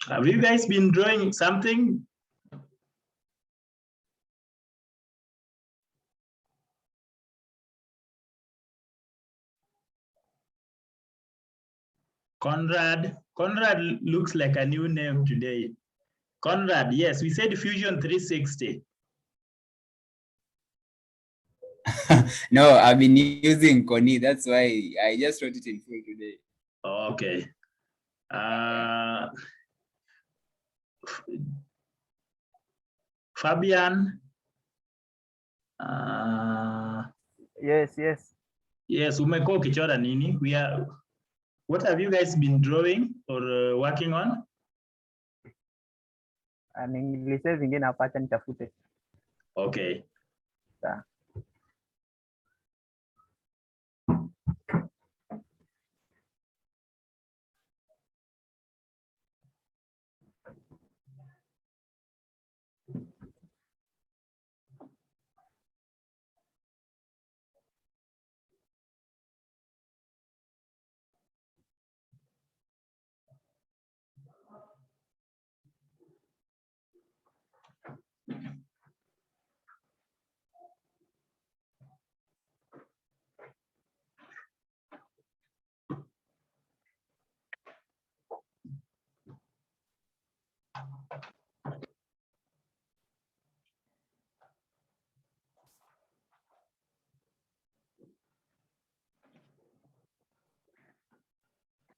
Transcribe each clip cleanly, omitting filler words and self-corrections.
Have you guys been drawing something? Conrad looks like a new name today. Conrad, yes, we said Fusion 360. No, I've been using Connie. That's why I just wrote it in full today. Okay. Fabian. Yes. Yes, umekuwa ukichora nini? What have you guys been drawing or working on? Nilisave zingine hapa, acha nitafute. Okay. Sawa.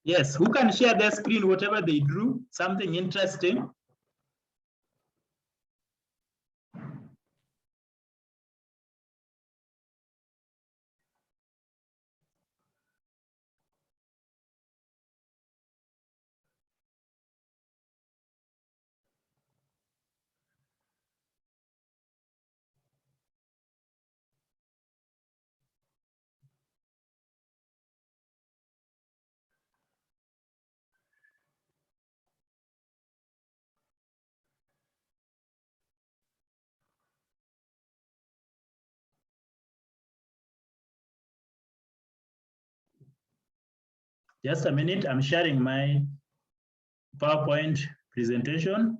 Yes, who can share their screen, whatever they drew, something interesting? Just a minute, I'm sharing my PowerPoint presentation.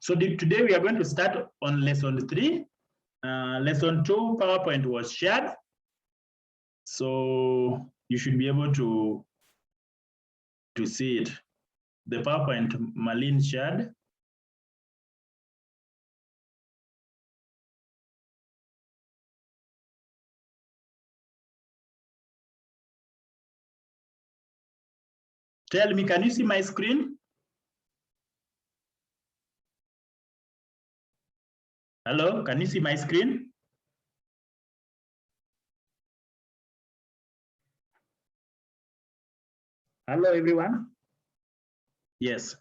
So today we are going to start on lesson 3. Lesson 2 PowerPoint was shared. So you should be able to see it. The PowerPoint Marlene shared. Tell me, can you see my screen? Hello, can you see my screen? Hello, everyone. Yes.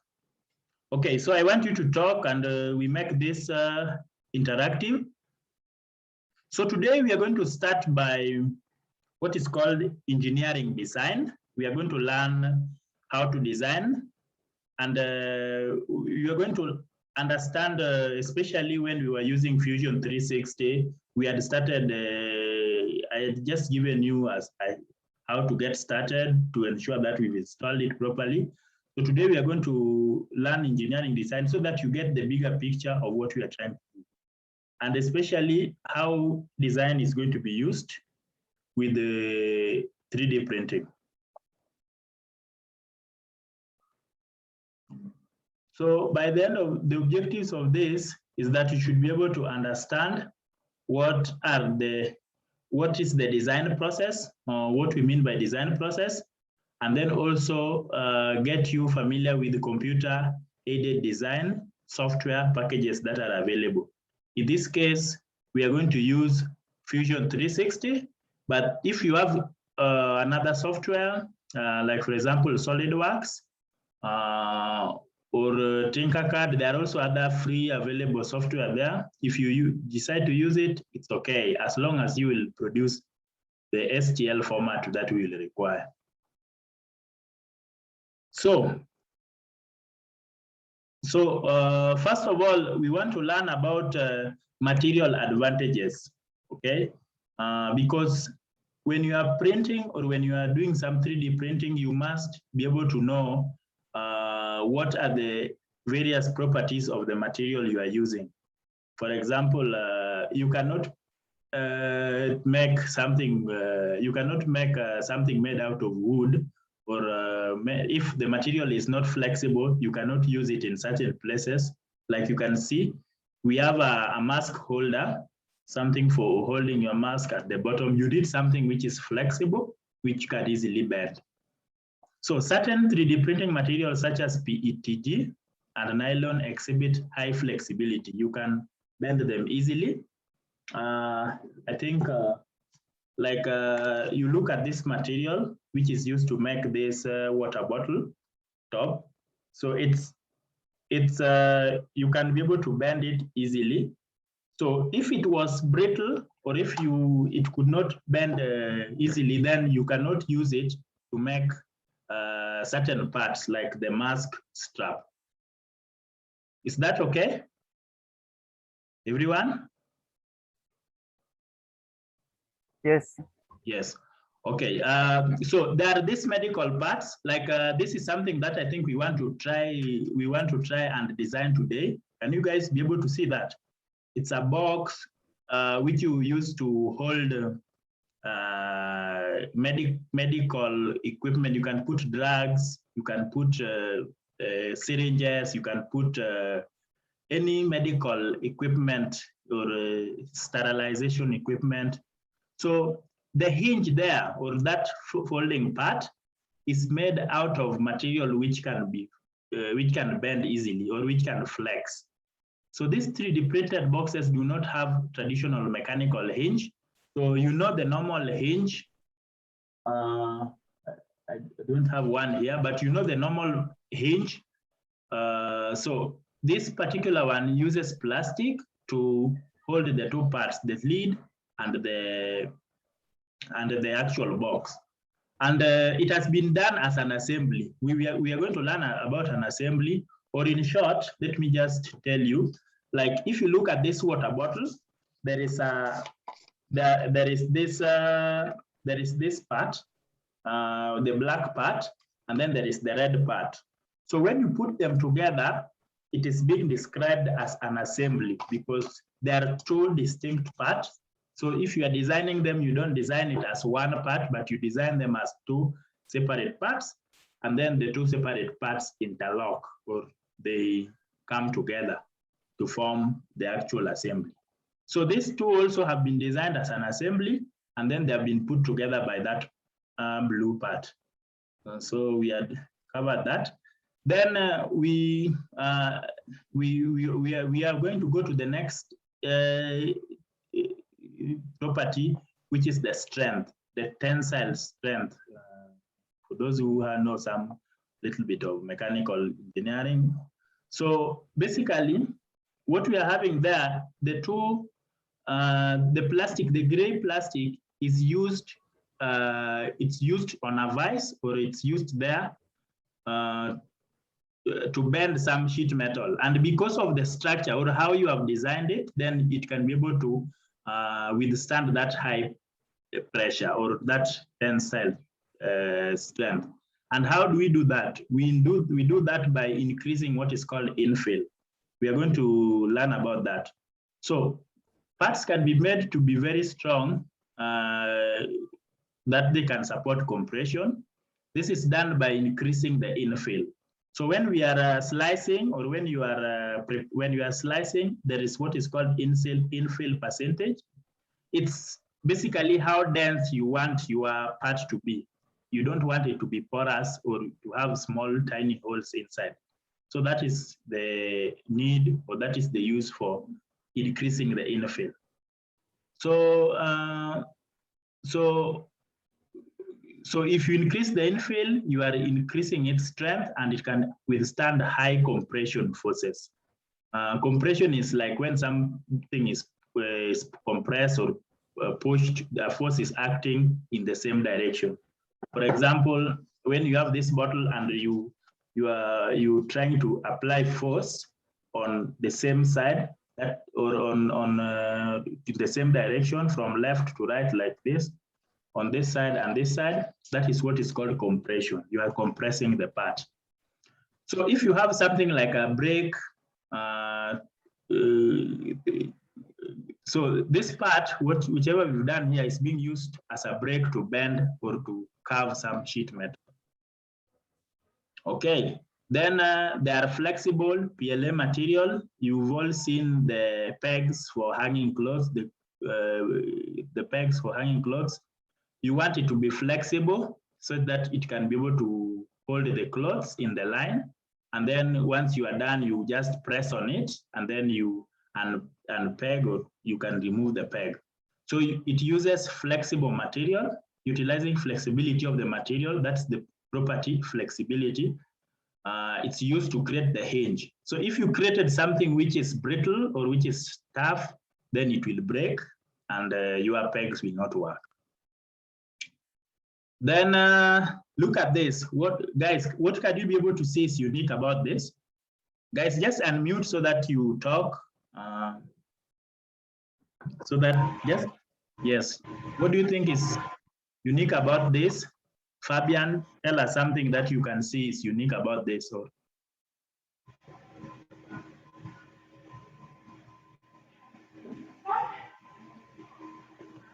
Okay, so I want you to talk and we make this interactive. So today we are going to start by what is called engineering design. We are going to learn how to design, and you are going to understand, especially when we were using Fusion 360, we had started, I had just given you how to get started to ensure that we've installed it properly. So today we are going to learn engineering design so that you get the bigger picture of what we are trying to do, and especially how design is going to be used with the 3D printing. So by the end of the objectives of this is that you should be able to understand what is the design process, or what we mean by design process, and then also get you familiar with the computer aided design software packages that are available. In this case, we are going to use Fusion 360, but if you have another software, like for example, SolidWorks, or Tinkercad. There are also other free available software there. If you decide to use it, it's okay, as long as you will produce the STL format that we will require. So first of all, we want to learn about material advantages, okay? Because when you are printing or when you are doing some 3D printing, you must be able to know what are the various properties of the material you are using. For example, you cannot make something, something made out of wood, or if the material is not flexible, you cannot use it in certain places. Like you can see, we have a mask holder, something for holding your mask at the bottom. You need something which is flexible, which can easily bend. So certain 3D printing materials such as PETG and nylon exhibit high flexibility. You can bend them easily. I think you look at this material, which is used to make this water bottle top. So you can be able to bend it easily. So if it was brittle, or if it could not bend easily, then you cannot use it to make certain parts like the mask strap. Is that okay, everyone? Yes. Yes. Okay. So there are these medical parts. Like this is something that I think we want to try. We want to try and design today. Can you guys be able to see that? It's a box which you use to hold medical equipment. You can put drugs. You can put syringes. You can put any medical equipment or sterilization equipment. So the hinge there, or that folding part, is made out of material which can bend easily or which can flex. So these 3D printed boxes do not have traditional mechanical hinge. So you know the normal hinge. I don't have one here, but you know the normal hinge. So this particular one uses plastic to hold the two parts, the lid and the actual box. And it has been done as an assembly. We are going to learn about an assembly, or in short, let me just tell you, like if you look at this water bottle, there is this part, the black part, and then there is the red part. So when you put them together, it is being described as an assembly because there are two distinct parts. So if you are designing them, you don't design it as one part, but you design them as two separate parts, and then the two separate parts interlock, or they come together to form the actual assembly. So these two also have been designed as an assembly, and then they have been put together by that blue part. So we had covered that. Then we are going to go to the next property, which is the strength, the tensile strength. For those who know some little bit of mechanical engineering. So basically, what we are having there, the plastic, the gray plastic is used, it's used on a vise, or it's used there to bend some sheet metal. And because of the structure or how you have designed it, then it can be able to withstand that high pressure or that tensile strength. And how do we do that? We do that by increasing what is called infill. We are going to learn about that. So parts can be made to be very strong, that they can support compression. This is done by increasing the infill. So when we are slicing, or when you are slicing, there is what is called infill percentage. It's basically how dense you want your part to be. You don't want it to be porous or to have small, tiny holes inside. So that is the need, or that is the use for increasing the infill. So So if you increase the infill, you are increasing its strength and it can withstand high compression forces. Compression is like when something is compressed or pushed, the force is acting in the same direction. For example, when you have this bottle and you trying to apply force on the same side or on the same direction from left to right like this, on this side and this side, that is what is called compression. You are compressing the part. So if you have something like a brake, so this part, whichever we've done here, is being used as a brake to bend or to carve some sheet metal. Okay, then there are flexible PLA material. You've all seen the pegs for hanging clothes, the pegs for hanging clothes. You want it to be flexible so that it can be able to hold the clothes in the line. And then once you are done, you just press on it and then you peg, or you can remove the peg. So it uses flexible material, utilizing flexibility of the material. That's the property, flexibility. It's used to create the hinge. So if you created something which is brittle or which is tough, then it will break and your pegs will not work. Then look at this. Guys, what can you be able to see is unique about this? Guys, just unmute so that you talk. So that, yes. What do you think is unique about this? Fabian, tell us something that you can see is unique about this. Or...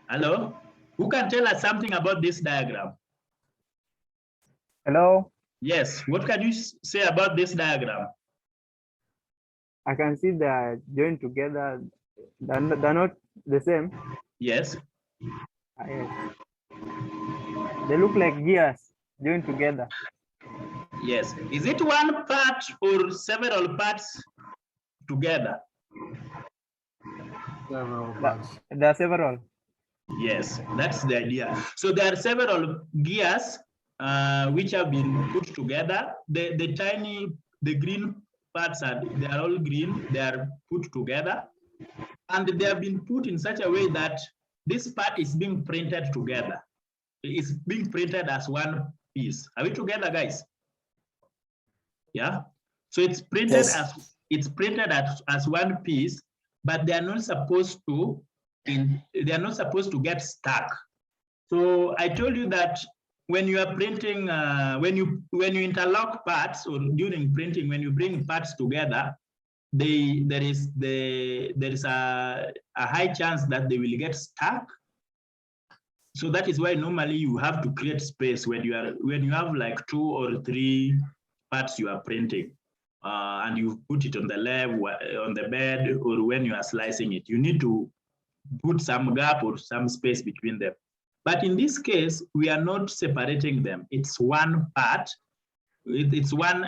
Hello? Who can tell us something about this diagram? Hello? Yes, what can you say about this diagram? I can see they're joined together. They're not the same. Yes. Yes. They look like gears joined together. Yes. Is it one part or several parts together? Several parts. There are several. Yes, that's the idea. So there are several gears which have been put together. The green parts they are all green. They are put together, and they have been put in such a way that this part is being printed together. It's being printed as one piece. Are we together, guys? Yeah. So it's printed as one piece, but they are not supposed to get stuck. So I told you that when you are printing, when you interlock parts, or during printing, when you bring parts together, there is a high chance that they will get stuck. So that is why normally you have to create space when you have like 2 or 3 parts you are printing, and you put it on the lab, on the bed, or when you are slicing it, you need to put some gap or some space between them. But in this case, we are not separating them. It's one part. It's one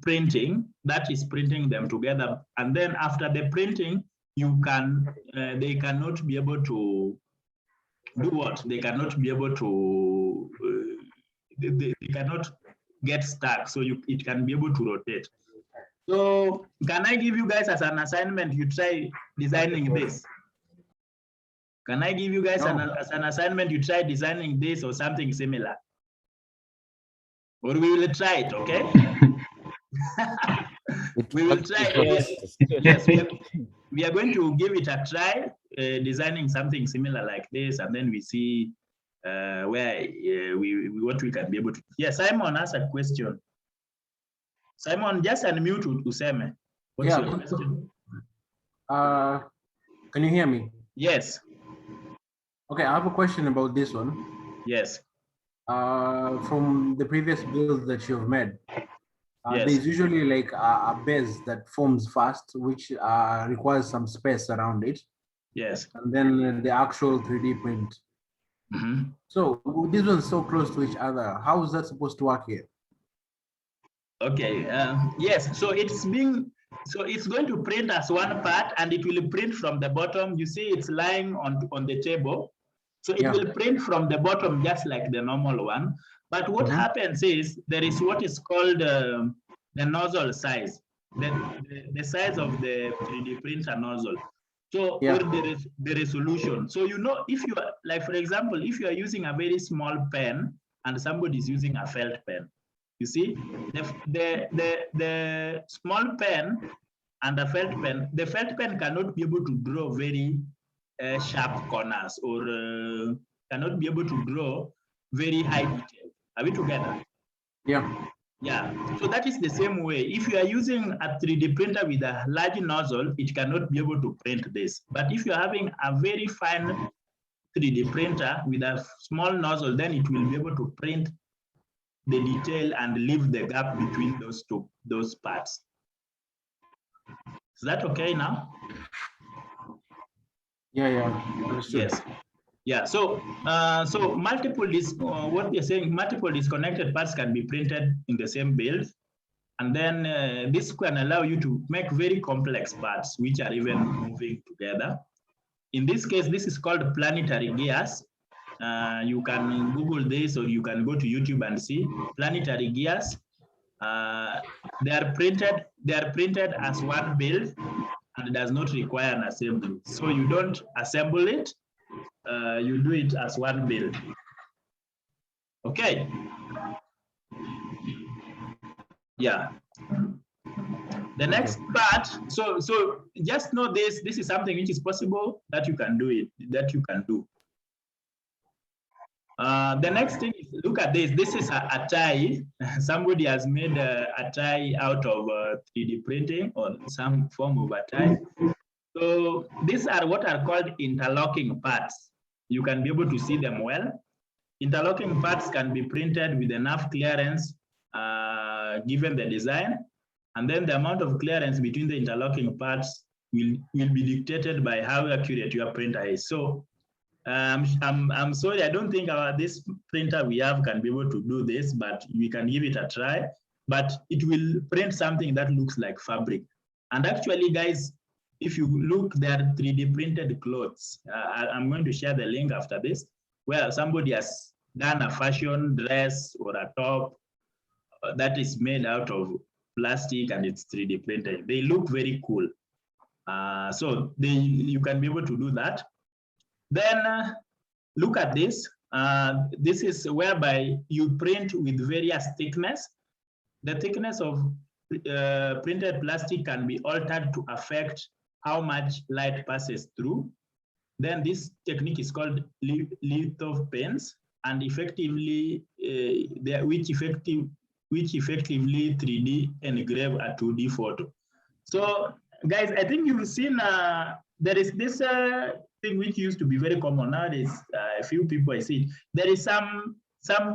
printing that is printing them together. And then after the printing, they cannot be able to do what? They cannot be able to, they cannot get stuck. So it can be able to rotate. So can I give you guys as an assignment, you try designing this? Can I give you guys as an assignment, you try designing this or something similar? Or we will try it, okay? We will try it. Yes, we are going to give it a try, designing something similar like this, and then we see what we can be able to. Yeah, Simon asked a question. Simon, just unmute Useme. What's your question? Can you hear me? Yes. Okay, I have a question about this one. Yes. From the previous build that you've made, yes. There's usually like a base that forms first, which requires some space around it. Yes. And then the actual 3D print. Mm-hmm. So these ones so close to each other. How is that supposed to work here? Okay. Yes. So it's going to print as one part, and it will print from the bottom. You see, it's lying on the table. So it will print from the bottom just like the normal one. But what happens is there is what is called the nozzle size, the size of the 3D printer nozzle. So or the resolution. So you know, if you are, like for example, if you are using a very small pen and somebody is using a felt pen, you see, the small pen and the felt pen cannot be able to draw very sharp corners or cannot be able to draw very high detail. Are we together? Yeah. Yeah. So that is the same way. If you are using a 3D printer with a large nozzle, it cannot be able to print this. But if you're having a very fine 3D printer with a small nozzle, then it will be able to print the detail and leave the gap between those parts. Is that okay now? Yeah. Understood. Yes. Yeah. So so multiple what we're saying, multiple disconnected parts can be printed in the same build, and then this can allow you to make very complex parts which are even moving together. In this case, this is called Planetary Gears. You can Google this, or you can go to YouTube and see Planetary Gears. They are printed as one build, and it does not require an assembly. So you don't assemble it, you do it as one build. Okay. Yeah. The next part, so just know this is something which is possible that you can do. The next thing is, look at this. This is a tie. Somebody has made a tie out of 3D printing or some form of a tie. So these are what are called interlocking parts. You can be able to see them well. Interlocking parts can be printed with enough clearance given the design. And then the amount of clearance between the interlocking parts will be dictated by how accurate your printer is. So I'm sorry, I don't think this printer we have can be able to do this, but we can give it a try. But it will print something that looks like fabric. And actually, guys, if you look, there are 3D printed clothes. I'm going to share the link after this, where somebody has done a fashion dress or a top that is made out of plastic and it's 3D printed. They look very cool. So you can be able to do that. Then look at this. This is whereby you print with various thickness. The thickness of printed plastic can be altered to affect how much light passes through. Then this technique is called litho paints, and effectively, which effectively 3D engrave a 2D photo. So guys, I think you've seen there is this thing which used to be very common. Nowadays, a few people I see. There is some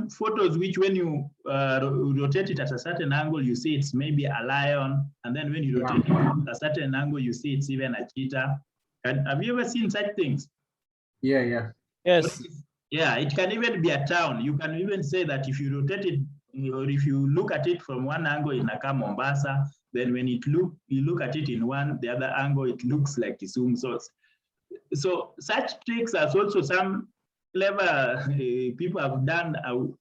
photos which when you rotate it at a certain angle, you see it's maybe a lion. And then when you rotate it at a certain angle, you see it's even a cheetah. Have you ever seen such things? Yeah. Yes. Yeah, it can even be a town. You can even say that if you rotate it, or if you look at it from one angle in Naka, Mombasa, then when you look at it in the other angle, it looks like Kisumu. So such tricks as also some clever people have done.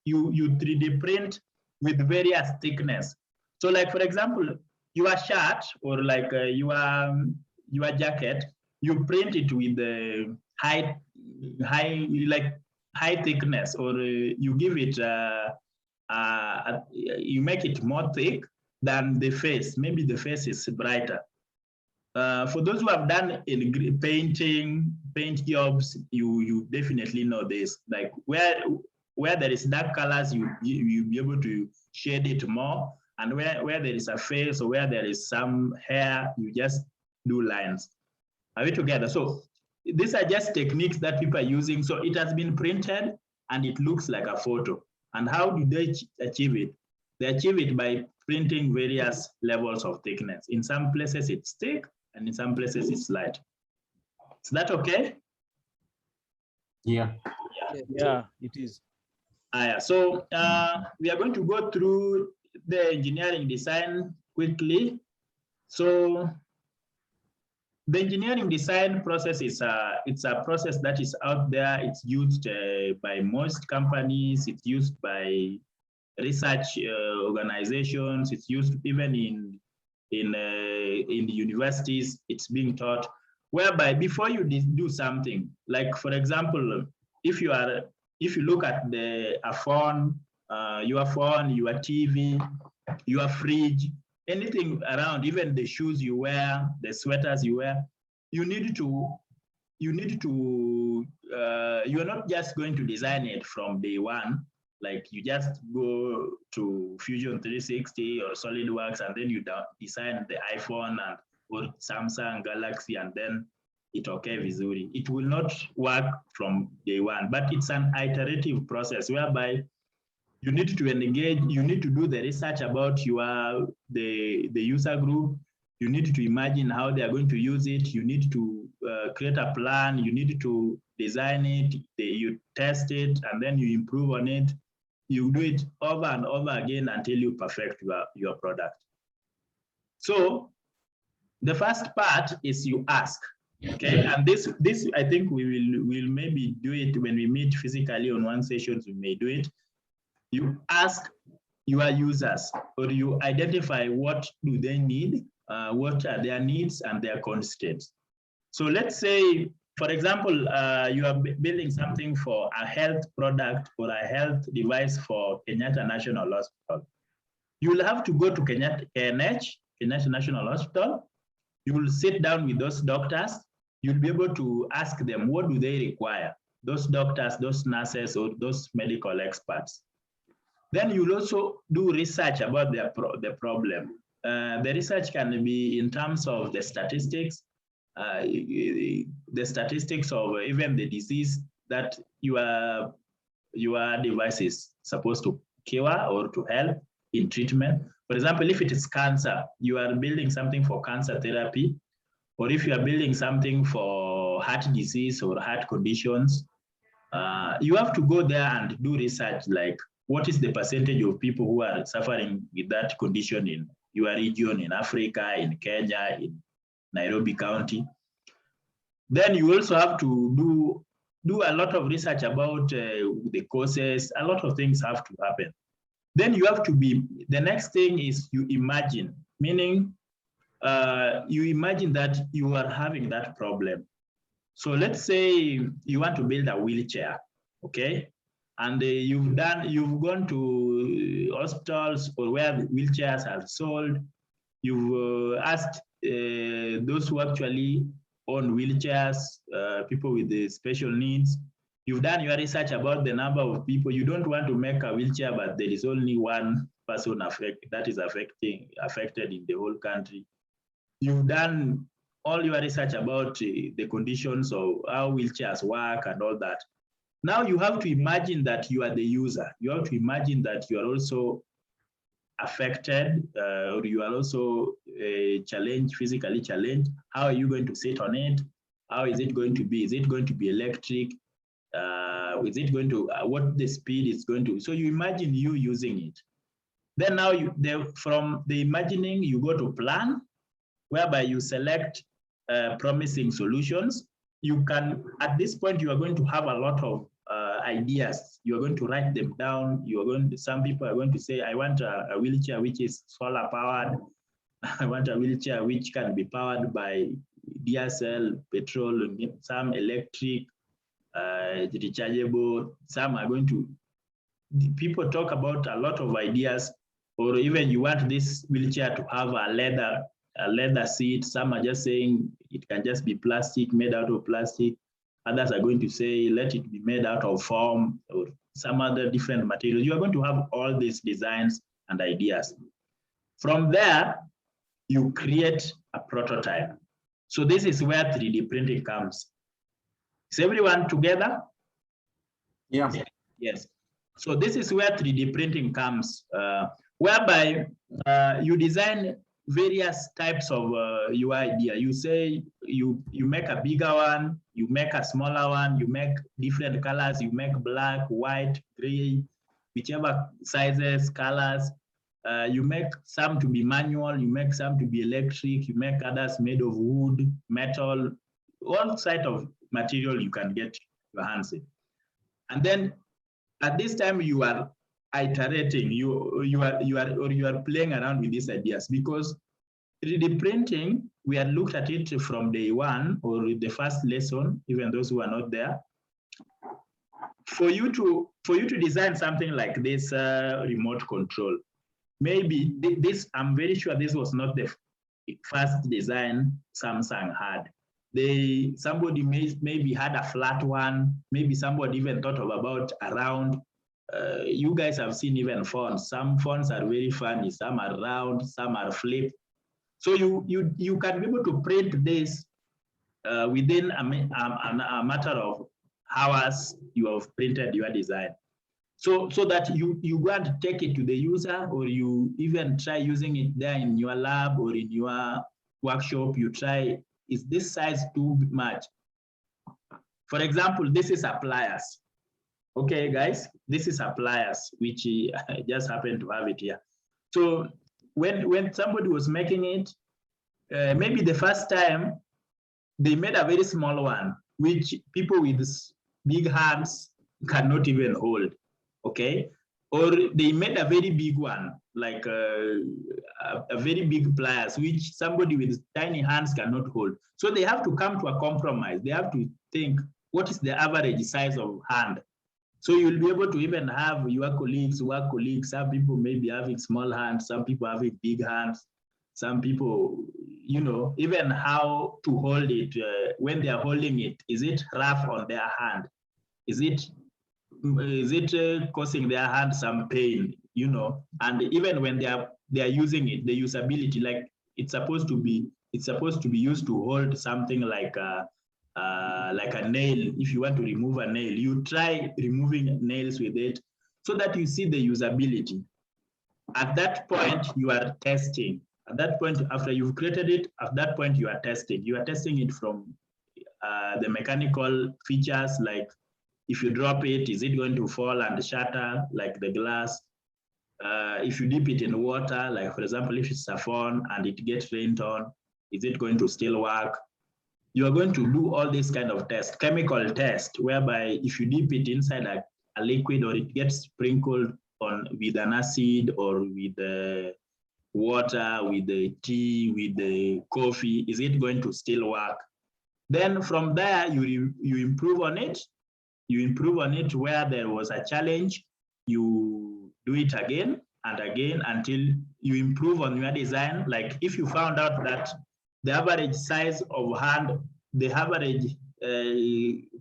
You 3D print with various thickness. So like, for example, your shirt or like your jacket, you print it with the high thickness, or you give it you make it more thick than the face. Maybe the face is brighter. For those who have done in paint jobs, you definitely know this. Like where there is dark colors, you be able to shade it more, and where there is a face or where there is some hair, you just do lines. Are we together? So these are just techniques that people are using. So it has been printed and it looks like a photo. And how do they achieve it? They achieve it by printing various levels of thickness. In some places it's thick, and in some places it's light. Is that okay? Yeah, it is. So we are going to go through the engineering design quickly. So The engineering design process is it's a process that is out there. It's used by most companies. It's used by research organizations. It's used even in the universities. It's being taught, whereby before you do something, like for example, if you look at a phone, your phone, your TV, your fridge, anything around, even the shoes you wear, the sweaters you wear, you're not just going to design it from day one. Like you just go to Fusion 360 or SolidWorks and then you design the iPhone and or Samsung Galaxy and then it okay vizuri. It will not work from day one, but it's an iterative process whereby you need to engage, you need to do the research about the user group. You need to imagine how they are going to use it. You need to create a plan. You need to design it. You test it, and then you improve on it. You do it over and over again until you perfect your product. So the first part is you ask. Okay, and this I think we'll maybe do it when we meet physically on one session. We may do it. You ask your users, or you identify what do they need, what are their needs and their constraints. So let's say, for example, you are building something for a health product or a health device for Kenyatta National Hospital. You will have to go to Kenyatta National Hospital. You will sit down with those doctors. You'll be able to ask them, what do they require? Those doctors, those nurses, or those medical experts. Then you'll also do research about the problem. The research can be in terms of the statistics of even the disease that your device is supposed to cure or to help in treatment. For example, if it is cancer, you are building something for cancer therapy, or if you are building something for heart disease or heart conditions, you have to go there and do research, like what is the percentage of people who are suffering with that condition in your region, in Africa, in Kenya, in Nairobi County. Then you also have to do a lot of research about the causes. A lot of things have to happen. Then you have to the next thing is you imagine, meaning you imagine that you are having that problem. So let's say you want to build a wheelchair, okay? And you've gone to hospitals or where wheelchairs are sold. You've asked those who actually own wheelchairs, people with the special needs. You've done your research about the number of people. You don't want to make a wheelchair, but there is only one person that is affected in the whole country. You've done all your research about the conditions of how wheelchairs work and all that. Now you have to imagine that you are the user. You have to imagine that you are also affected, or you are also physically challenged. How are you going to sit on it? How is it going to be? Is it going to be electric? Is it going to, what the speed is going to? So you imagine you using it. Then now from the imagining, you go to plan, whereby you select promising solutions. You can, at this point, you are going to have a lot of ideas. You are going to write them down. Some people are going to say, I want a wheelchair which is solar powered. I want a wheelchair which can be powered by diesel, petrol, some electric, rechargeable. Some are going to, people talk about a lot of ideas, or even you want this wheelchair to have a leather seat. Some are just saying it can just be plastic, made out of plastic. Others are going to say, let it be made out of foam or some other different materials. You are going to have all these designs and ideas. From there, you create a prototype. So this is where 3D printing comes. Is everyone together? Yeah. Yes. So this is where 3D printing comes, whereby you design various types of your idea. You say you make a bigger one, you make a smaller one, you make different colors, you make black, white, gray, whichever sizes, colors. You make some to be manual, you make some to be electric, you make others made of wood, metal, all type of material you can get your hands in. And then at this time you are iterating, you are playing around with these ideas, because 3D printing, we had looked at it from day one or the first lesson, even those who are not there. For you to design something like this remote control, maybe this, I'm very sure this was not the first design Samsung had. Somebody maybe had a flat one, maybe somebody even thought of about a round. You guys have seen even fonts. Some fonts are very funny, some are round, some are flipped. So you can be able to print this within a matter of hours. You have printed your design. So that you go and take it to the user, or you even try using it there in your lab or in your workshop. You try, is this size too much? For example, this is a pliers. Okay, guys, this is a pliers, which I just happen to have it here. So when somebody was making it, maybe the first time they made a very small one, which people with big hands cannot even hold. Okay, or they made a very big one, like a very big pliers, which somebody with tiny hands cannot hold. So they have to come to a compromise. They have to think, what is the average size of hand? So you'll be able to even have your work colleagues, some people may be having small hands, some people having big hands, some people, you know, even how to hold it, when they are holding it, is it rough on their hand? Is it causing their hand some pain, you know? And even when they are using it, the usability, like it's supposed to be used to hold something like a nail. If you want to remove a nail, you try removing nails with it so that you see the usability. At that point, you are testing. At that point, after you've created it, at that point, you are testing. You are testing it from the mechanical features, like if you drop it, is it going to fall and shatter like the glass? If you dip it in water, like for example, if it's a phone and it gets rained on, is it going to still work? You are going to do all this kind of test, chemical test, whereby if you dip it inside a liquid or it gets sprinkled on with an acid or with the water, with the tea, with the coffee, is it going to still work? Then from there, you improve on it. You improve on it where there was a challenge. You do it again and again until you improve on your design. Like if you found out that the average size of hand, the average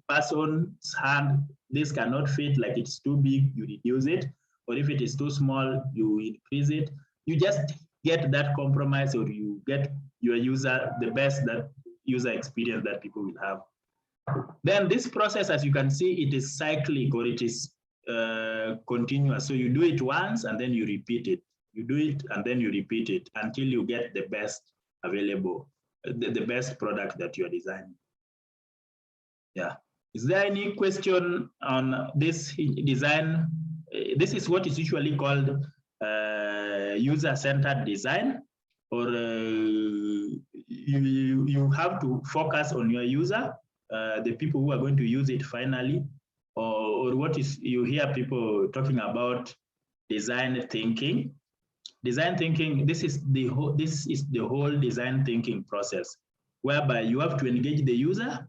person's hand, this cannot fit, like it's too big, you reduce it. Or if it is too small, you increase it. You just get that compromise, or you get your user the best that user experience that people will have. Then this process, as you can see, it is cyclic, or it is continuous. So you do it once and then you repeat it. You do it and then you repeat it until you get the best available, the best product that you are designing. Yeah. Is there any question on this design? This is what is usually called user-centered design, or you have to focus on your user, the people who are going to use it finally, or what is, you hear people talking about design thinking. Design thinking, this is the whole design thinking process, whereby you have to engage the user,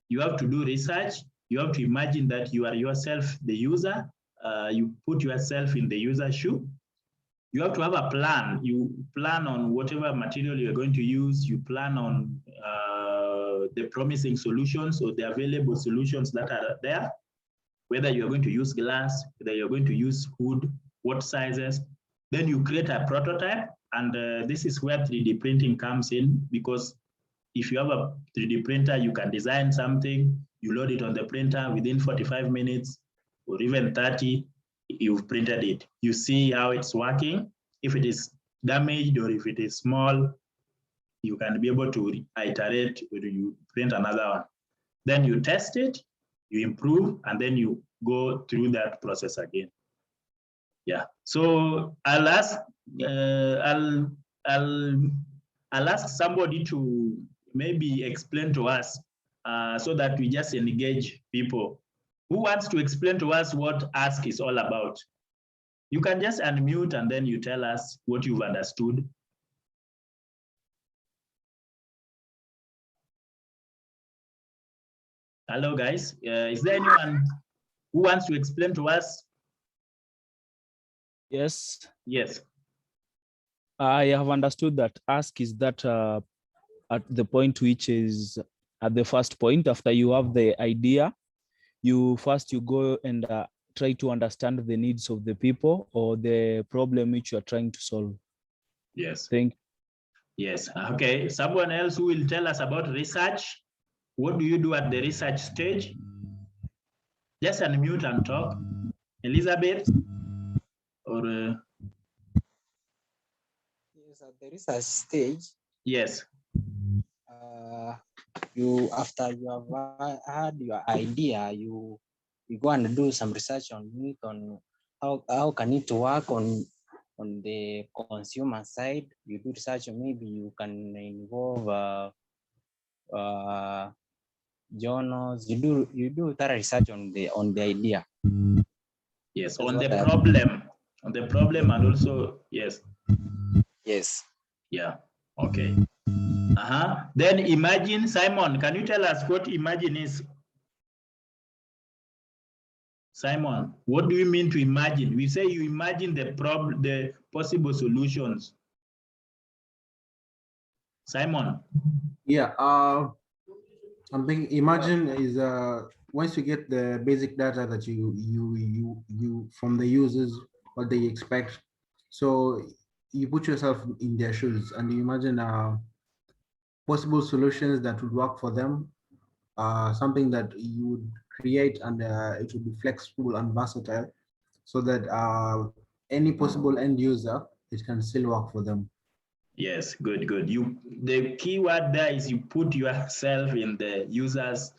you have to do research, you have to imagine that you are yourself the user, you put yourself in the user's shoe. You have to have a plan. You plan on whatever material you're going to use. You plan on the promising solutions or the available solutions that are there, whether you're going to use glass, whether you're going to use wood, what sizes. Then you create a prototype, and this is where 3D printing comes in, because if you have a 3D printer, you can design something, you load it on the printer within 45 minutes or even 30, you've printed it. You see how it's working. If it is damaged or if it is small, you can be able to iterate or you print another one. Then you test it, you improve, and then you go through that process again. Yeah, so I'll ask I'll ask somebody to maybe explain to us so that we just engage people. Who wants to explain to us what ask is all about? You can just unmute and then you tell us what you've understood. Hello, guys. Is there anyone who wants to explain to us? Yes, Yes. I have understood that ask is that at the point which is at the first point after you have the idea, you go and try to understand the needs of the people or the problem which you are trying to solve. Yes. Yes. Okay. Someone else who will tell us about research. What do you do at the research stage? Just unmute and talk. Elizabeth or Yes, at the research stage. yes. You after you have had your idea, you go and do some research on it, on how can it work on the consumer side. You do research, maybe you can involve journals. You do thorough research on the idea. Yes, That's on what the I- problem and also yes. Yes. Yeah. Okay. Then imagine, Simon, can you tell us what imagine is? Simon, what do you mean to imagine? We say you imagine the possible solutions. Simon. Yeah. I'm thinking. Imagine is once you get the basic data that you from the users, what they expect. So you put yourself in their shoes and you imagine possible solutions that would work for them. Something that you would create and it would be flexible and versatile so that any possible end user, it can still work for them. Yes, good. The key word there is you put yourself in the user's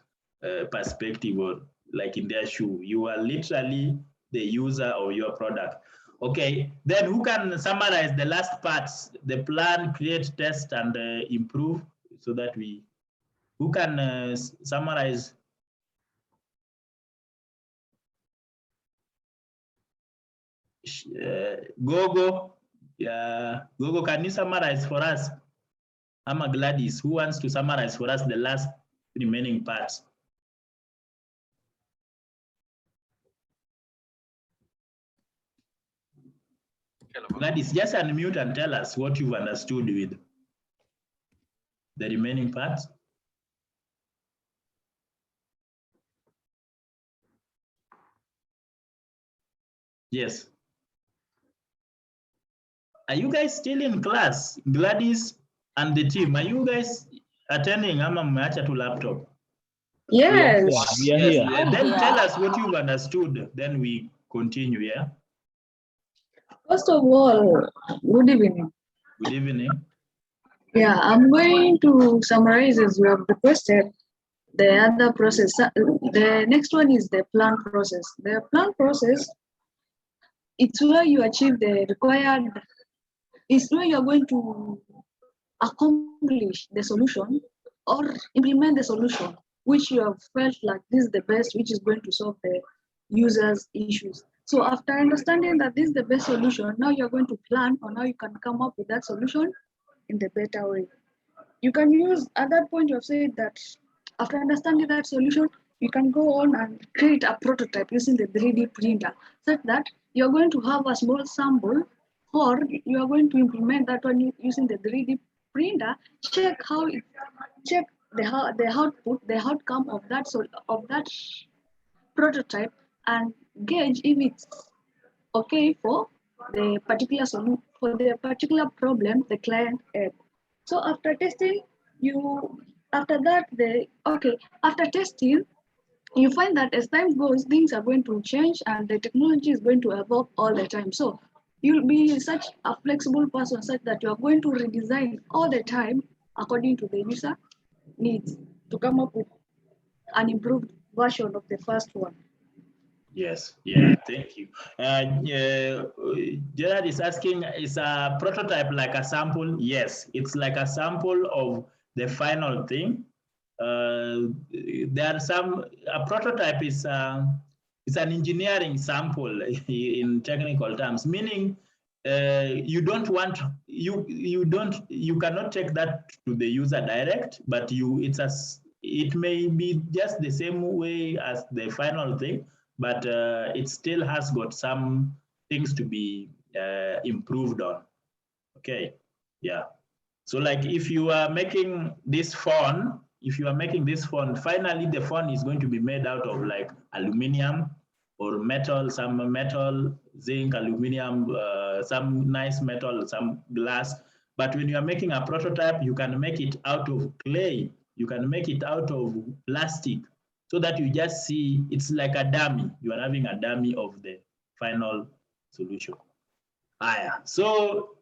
perspective or like in their shoe. You are literally the user of your product. Okay, then who can summarize the last parts, the plan, create, test, and improve so that who can summarize? Gogo, yeah, Gogo, can you summarize for us? I'm Gladys. Who wants to summarize for us the last remaining parts? Gladys, just unmute and tell us what you've understood with the remaining parts. Yes. Are you guys still in class? Gladys and the team, are you guys attending ama mmeacha tu laptop? Yeah, Yes. we are here. Yeah, then tell us what you've understood, then we continue, yeah? First of all, good evening. Good evening. Yeah, I'm going to summarize as you have requested the other process. The next one is the plan process. The plan process, it's where you achieve the required, it's where you're going to accomplish the solution or implement the solution, which you have felt like this is the best, which is going to solve the user's issues. So after understanding that this is the best solution, now you're going to plan on how you can come up with that solution in the better way. You can use, at that point you have said that after understanding that solution, you can go on and create a prototype using the 3D printer, such that you're going to have a small sample, or you are going to implement that one using the 3D printer, check the output, the outcome of that prototype, and gauge if it's okay for the particular solution, for the particular problem the client had. So after testing, after testing, you find that as time goes, things are going to change and the technology is going to evolve all the time. So you'll be such a flexible person such that you're going to redesign all the time according to the user needs to come up with an improved version of the first one. Yes, yeah, thank you. Gerard is asking, is a prototype like a sample? Yes, it's like a sample of the final thing. There are a prototype is an engineering sample in technical terms, meaning you cannot take that to the user direct, but it may be just the same way as the final thing, but it still has got some things to be improved on. Okay, yeah. So like if you are making this phone, finally the phone is going to be made out of like aluminum or metal, some metal, zinc, aluminum, some nice metal, some glass. But when you are making a prototype, you can make it out of clay. You can make it out of plastic, so that you just see it's like a dummy. You are having a dummy of the final solution. So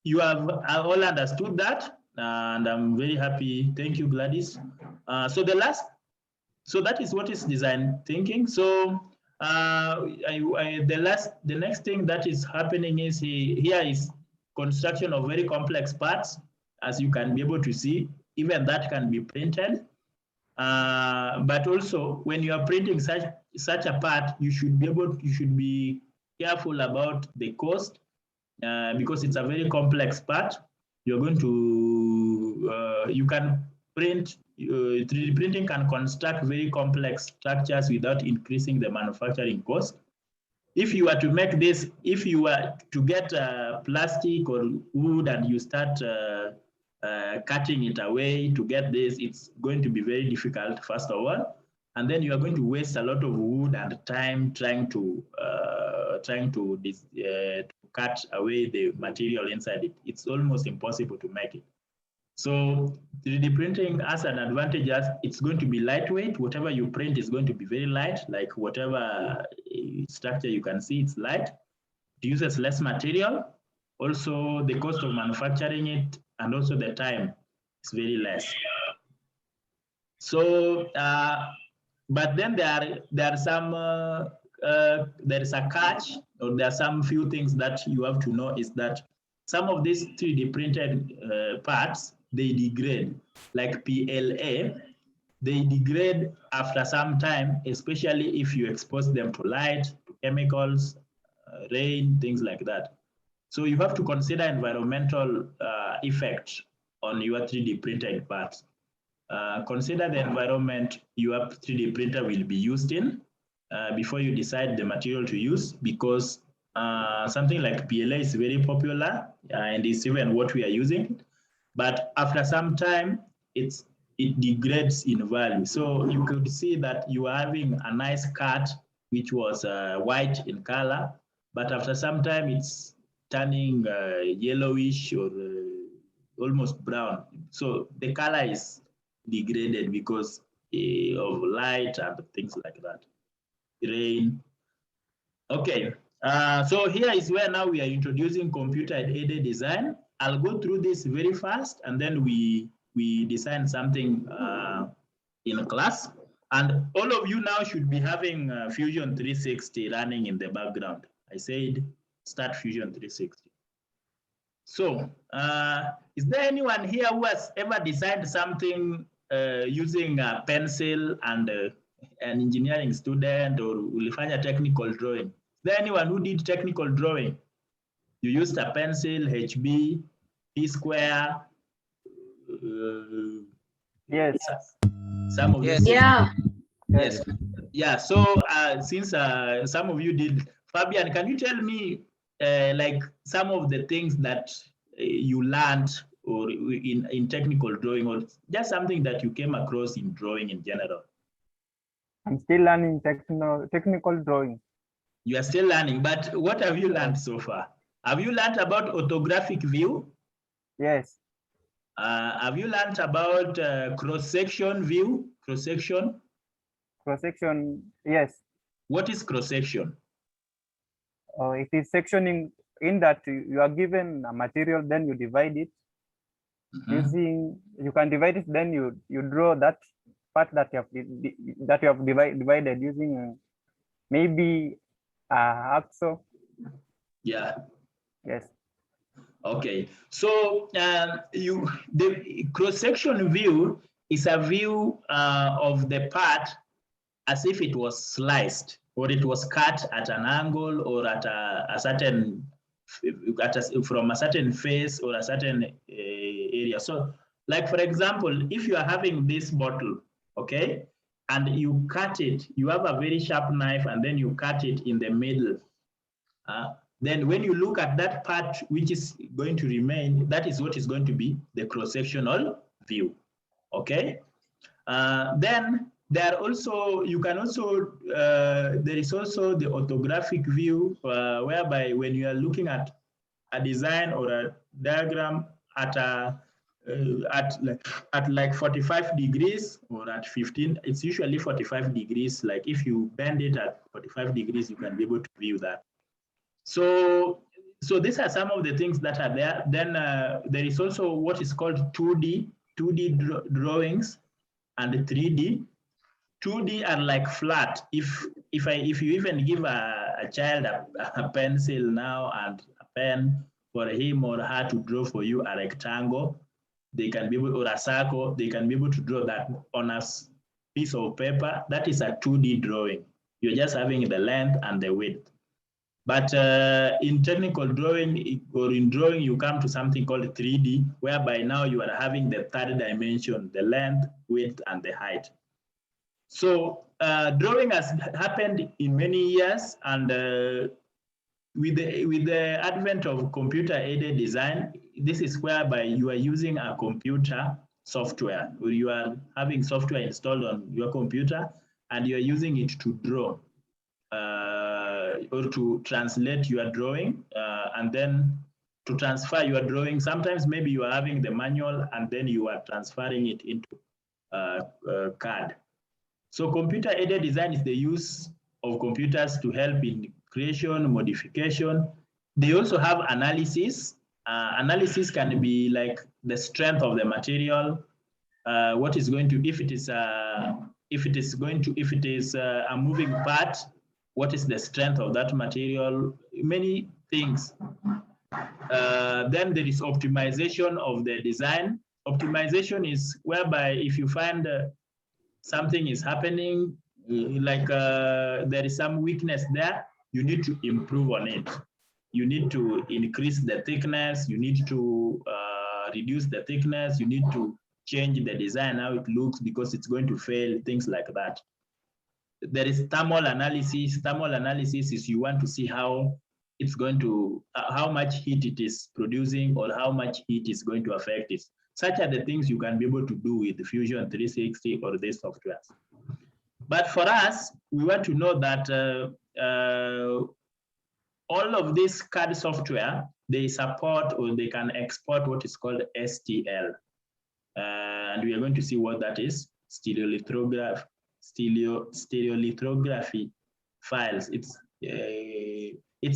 you have all understood that, and I'm very happy. Thank you, Gladys. So that is what is design thinking. So the next thing that is happening is here is construction of very complex parts, as you can be able to see. Even that can be printed. But also, when you are printing such a part, you should be careful about the cost, because it's a very complex part. You're going to you can print. 3D printing can construct very complex structures without increasing the manufacturing cost. If you were to make this, if you were to get plastic or wood and you start cutting it away to get this, it's going to be very difficult, first of all. And then you are going to waste a lot of wood and time trying to cut away the material inside it. It's almost impossible to make it. So 3D printing has an advantage as it's going to be lightweight. Whatever you print is going to be very light, like whatever structure you can see, it's light. It uses less material. Also, the cost of manufacturing it and also the time is very less. So, but then there is a catch, or there are some few things that you have to know, is that some of these 3D printed parts, they degrade, like PLA, they degrade after some time, especially if you expose them to light, to chemicals, rain, things like that. So you have to consider environmental effect on your 3D printed parts. Consider the environment your 3D printer will be used in before you decide the material to use, because something like PLA is very popular and it's even what we are using. But after some time, it degrades in value. So you could see that you are having a nice cut, which was white in color, but after some time, it's turning yellowish or almost brown. So the color is degraded because of light and things like that, rain. Okay, so here is where now we are introducing computer-aided design. I'll go through this very fast, and then we design something in class. And all of you now should be having Fusion 360 running in the background. I said start Fusion 360. So is there anyone here who has ever designed something using a pencil and an engineering student, or ulifanya technical drawing? Is there anyone who did technical drawing? You used a pencil, HB, P-square. Yes. Some of you. Yeah. Yes. Yeah. So since some of you did, Fabian, can you tell me like some of the things that you learned or in technical drawing, or just something that you came across in drawing in general? I'm still learning technical drawing. You are still learning, but what have you learned so far? Have you learned about orthographic view? Yes. Have you learned about cross-section view? Cross-section? Cross-section, yes. What is cross-section? It is sectioning in that you are given a material, then you divide it. Using, you can divide it, then you draw that part that you have divided using maybe axle. Yeah. Yes. Okay. So the cross-section view is a view of the part as if it was sliced or it was cut at an angle or at a certain from a certain face or a certain area. So, like for example, if you are having this bottle, okay, and you cut it, you have a very sharp knife, and then you cut it in the middle. Then when you look at that part which is going to remain, that is what is going to be the cross-sectional view. Okay. Then there are also, you can also, there is also the orthographic view, whereby when you are looking at a design or a diagram at a at like 45 degrees or at 15, it's usually 45 degrees. Like if you bend it at 45 degrees, you can be able to view that. So these are some of the things that are there. Then there is also what is called 2D drawings and 3D. 2D are like flat. If you even give a child a pencil now and a pen for him or her to draw for you a rectangle, they can be able, or a circle, they can be able to draw that on a piece of paper. That is a 2D drawing. You're just having the length and the width. But in technical drawing or in drawing, you come to something called 3D, whereby now you are having the third dimension, the length, width, and the height. So drawing has happened in many years, and with the advent of computer-aided design, this is whereby you are using a computer software, or you are having software installed on your computer, and you are using it to draw or to translate your drawing, and then to transfer your drawing. Sometimes maybe you are having the manual, and then you are transferring it into CAD. So computer-aided design is the use of computers to help in creation, modification. They also have analysis. Analysis can be like the strength of the material, what is going to, if it is a moving part, what is the strength of that material, many things. Then there is optimization of the design. Optimization is whereby if you find something is happening, like there is some weakness there, you need to improve on it. You need to increase the thickness, you need to reduce the thickness, you need to change the design, how it looks, because it's going to fail, things like that. There is thermal analysis. Thermal analysis is you want to see how it's going to, how much heat it is producing or how much heat is going to affect it. Such are the things you can be able to do with the Fusion 360 or these softwares. But for us, we want to know that all of this CAD software, they support or they can export what is called STL. And we are going to see what that is. Stereolithography files. It's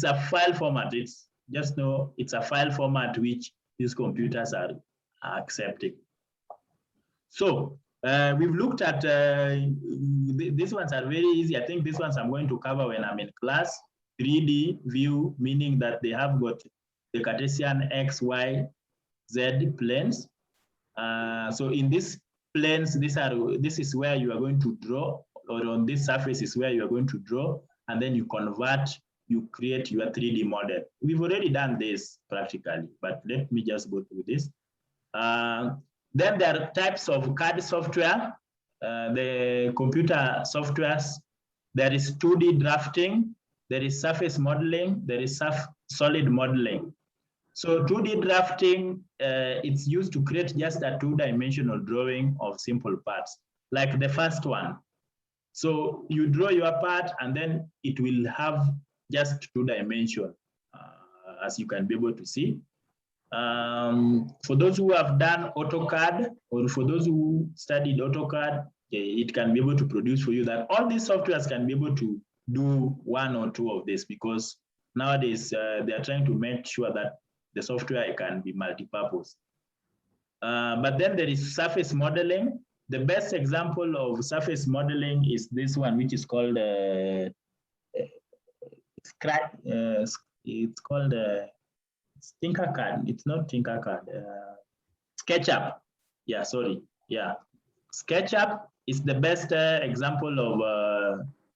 a file format. It's just know it's a file format which these computers are accepting. So we've looked at these ones are very easy. I think these ones I'm going to cover when I'm in class. 3D view, meaning that they have got the Cartesian X, Y, Z planes. So in these planes, this is where you are going to draw, or on this surface is where you are going to draw, and then you convert, you create your 3D model. We've already done this practically, but let me just go through this. Then there are types of CAD software, the computer softwares. There is 2D drafting, there is surface modeling, there is solid modeling. So 2D drafting, it's used to create just a two-dimensional drawing of simple parts, like the first one. So you draw your part and then it will have just 2 dimension, as you can be able to see. For those who have done AutoCAD, or for those who studied AutoCAD, it can be able to produce for you that all these softwares can be able to do 1 or 2 of this, because nowadays they are trying to make sure that the software can be multi-purpose. But then there is surface modeling. The best example of surface modeling is this one, which is called scratch. It's called Tinkercad. It's not Tinkercad. SketchUp. Yeah, sorry. Yeah, SketchUp is the best example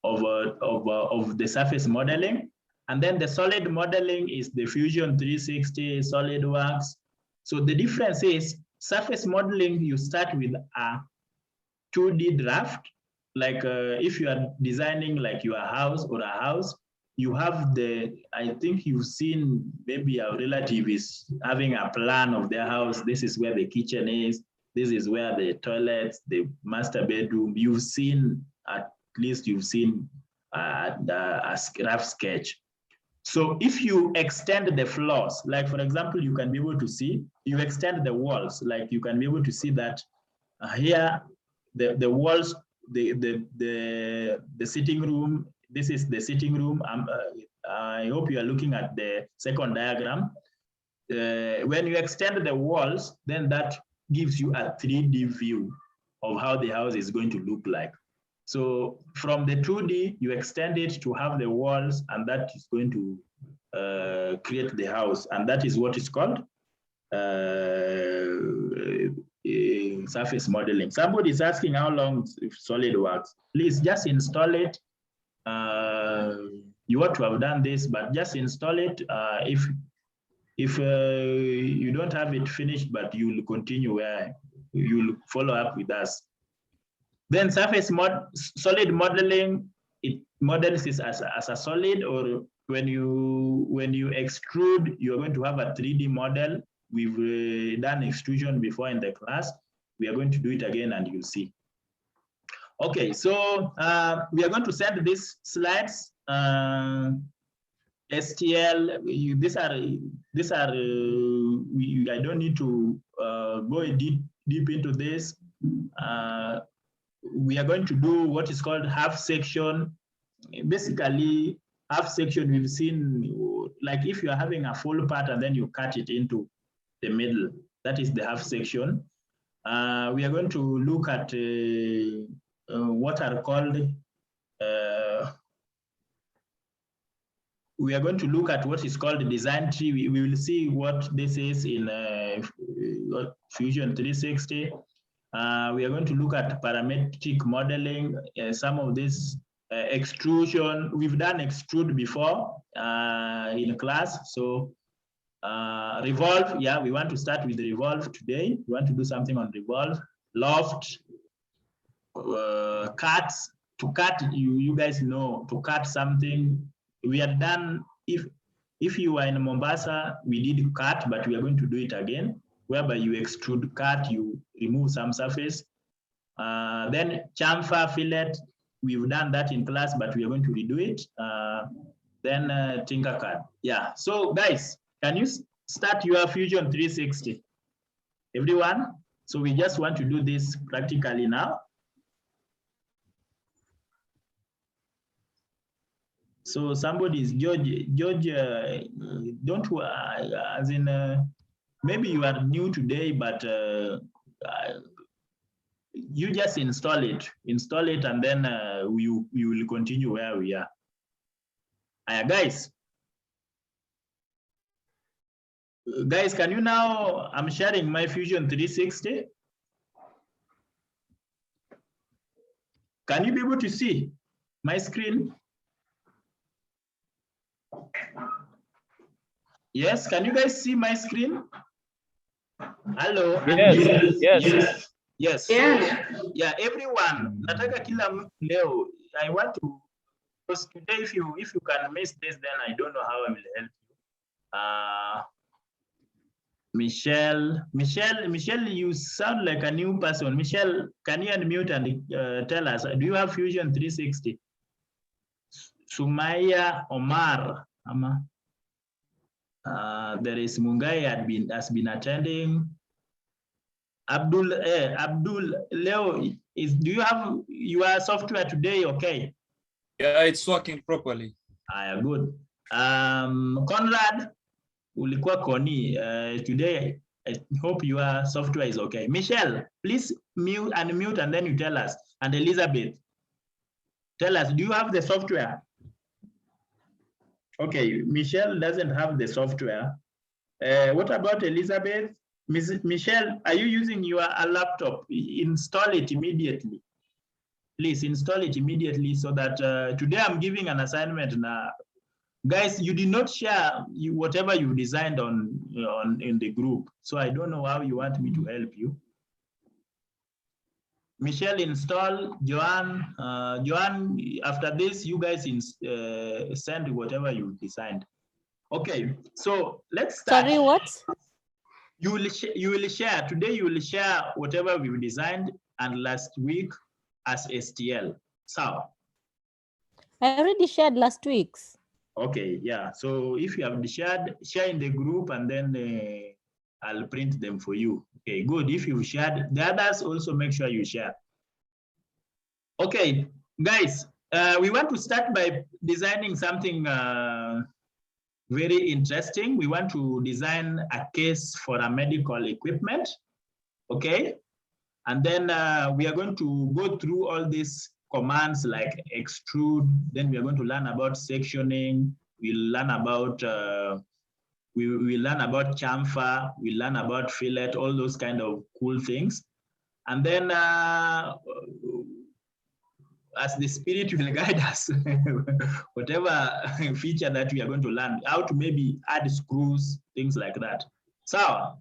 of the surface modeling. And then the solid modeling is the Fusion 360, SolidWorks. So the difference is surface modeling, you start with a 2D draft. Like if you are designing like your house or a house, you have I think you've seen maybe a relative is having a plan of their house. This is where the kitchen is. This is where the toilets, the master bedroom. You've seen, at least you've seen a rough sketch. So if you extend the floors, like for example, you can be able to see, you extend the walls, like you can be able to see that here, the walls, the sitting room, this is the sitting room. I hope you are looking at the second diagram. When you extend the walls, then that gives you a 3D view of how the house is going to look like. So from the 2D, you extend it to have the walls, and that is going to create the house. And that is what is called surface modeling. Somebody is asking how long SolidWorks. Please just install it. You ought to have done this, but just install it. If you don't have it finished, but you will continue where you will follow up with us. Then solid modeling, it models this as a solid, or when you extrude, you're going to have a 3D model. We've done extrusion before in the class. We are going to do it again and you'll see. Okay, so we are going to send these slides. STL, these are I don't need to go deep into this. We are going to do what is called half section. Basically, half section we've seen, like if you are having a full part and then you cut it into the middle, that is the half section. We are going to look at what are called, we are going to look at what is called the design tree. We will see what this is in Fusion 360. We are going to look at parametric modeling, some of this extrusion. We've done extrude before in class. So revolve, yeah, we want to start with revolve today. We want to do something on revolve. Loft, cuts. To cut, you guys know, to cut something. We are done, if you are in Mombasa, we did cut, but we are going to do it again, whereby you extrude cut, you remove some surface. Then chamfer fillet, we've done that in class, but we are going to redo it. Then Tinkercad. Yeah, so guys, can you start your Fusion 360? Everyone? So we just want to do this practically now. So somebody is George, don't, as in, maybe you are new today, but you just install it, and then you will continue where we are. Guys, can you now, I'm sharing my Fusion 360. Can you be able to see my screen? Yes, can you guys see my screen? Hello? Yes, yes. Yes. Yeah. Yeah, everyone. Nataka kila mtu leo. I want to, because today if you can miss this, then I don't know how I will help you. Michelle, you sound like a new person. Michelle, can you unmute and tell us, do you have Fusion 360? Sumaya Omar. There is Mungai has been attending. Abdul Leo, do you have your software today? Okay. Yeah, it's working properly. Good. Conrad, ulikuwa Koni. Today, I hope your software is okay. Michelle, please unmute and then you tell us. And Elizabeth, tell us, do you have the software? Okay, Michelle doesn't have the software. What about Elizabeth? Michelle, are you using your laptop? Install it immediately. Please install it immediately so that today I'm giving an assignment now. Guys, you did not share whatever you designed in the group. So I don't know how you want me to help you. Michelle, install. Joanne, after this, you guys send whatever you designed. Okay, so let's start. Sorry, what? You will share, today you will share whatever we've designed and last week as STL. So. I already shared last week's. Okay, yeah. So if you have shared, share in the group and then I'll print them for you. Okay, good. If you shared, the others also make sure you share. Okay, guys, we want to start by designing something very interesting. We want to design a case for a medical equipment. Okay, and then we are going to go through all these commands like extrude, then we are going to learn about sectioning, we'll learn about we learn about chamfer, we learn about fillet, all those kind of cool things. And then as the spirit will guide us, whatever feature that we are going to learn, how to maybe add screws, things like that. So,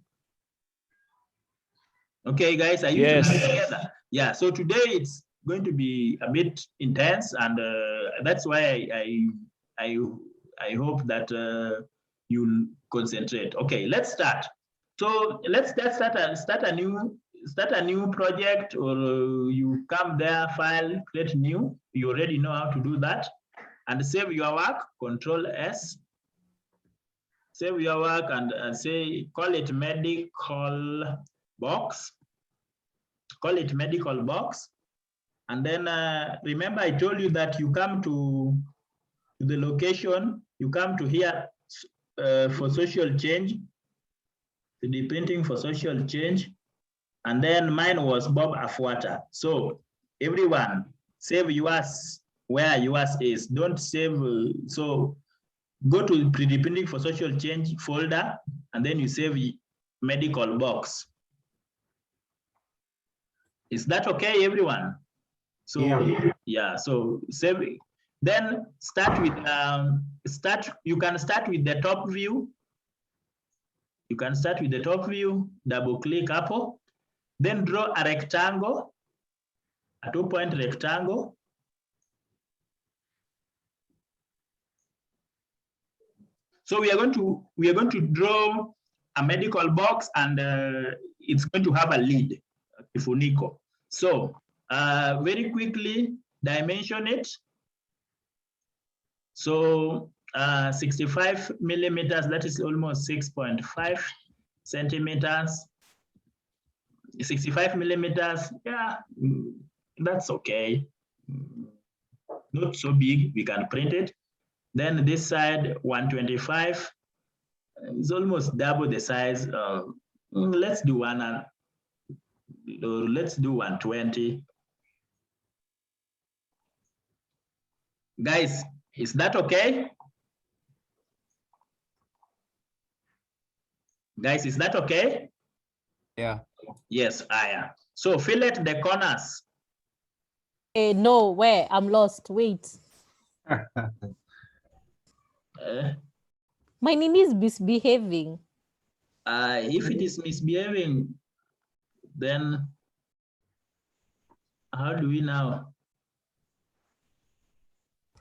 okay, guys, are you together? Yeah, so today it's going to be a bit intense, and that's why I hope that you'll concentrate. Okay, let's start. So let's start a new project, or you come there, file, create new. You already know how to do that, and save your work. Control S. Save your work and say, call it medical box. Call it medical box. And then remember I told you that you come to the location, you come to here for social change, to the printing for social change. And then mine was Bob Afwata. So everyone save yours where yours is. Don't save, so go to 3D printing for social change folder, and then you save medical box. Is that okay, everyone? So yeah, so save it. Then start with you can start with the top view. You can start with the top view, double click Apple, then draw a rectangle, a 2-point rectangle. So we are going to draw a medical box, and it's going to have a lid, a kifuniko. So very quickly dimension it. So 65 millimeters, that is almost 6.5 centimeters. 65 millimeters, yeah, that's okay. Not so big, we can print it. Then this side, 125, is almost double the size. Let's do 120. Guys, is that okay? Guys, is that okay? Yeah. Yes, Aya. So fillet the corners. No, where? I'm lost. Wait. My name is misbehaving. If it is misbehaving, then how do we now?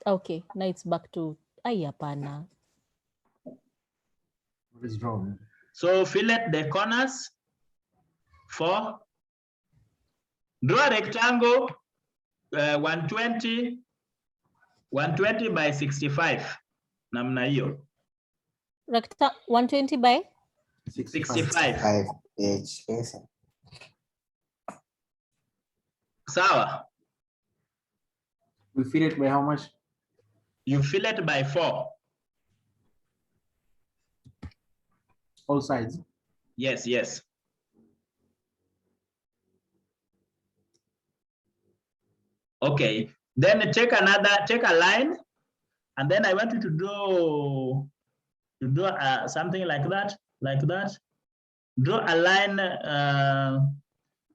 Okay, now it's back to Ayapana. What is wrong? So fillet the corners. 4. Draw a rectangle, 120 by 65. Namna hiyo. 120 by 65. Sawa. We fill it by how much? You fill it by 4. All sides. Yes, yes. Okay. Then take a line And then I want you to draw something like that, Draw a line.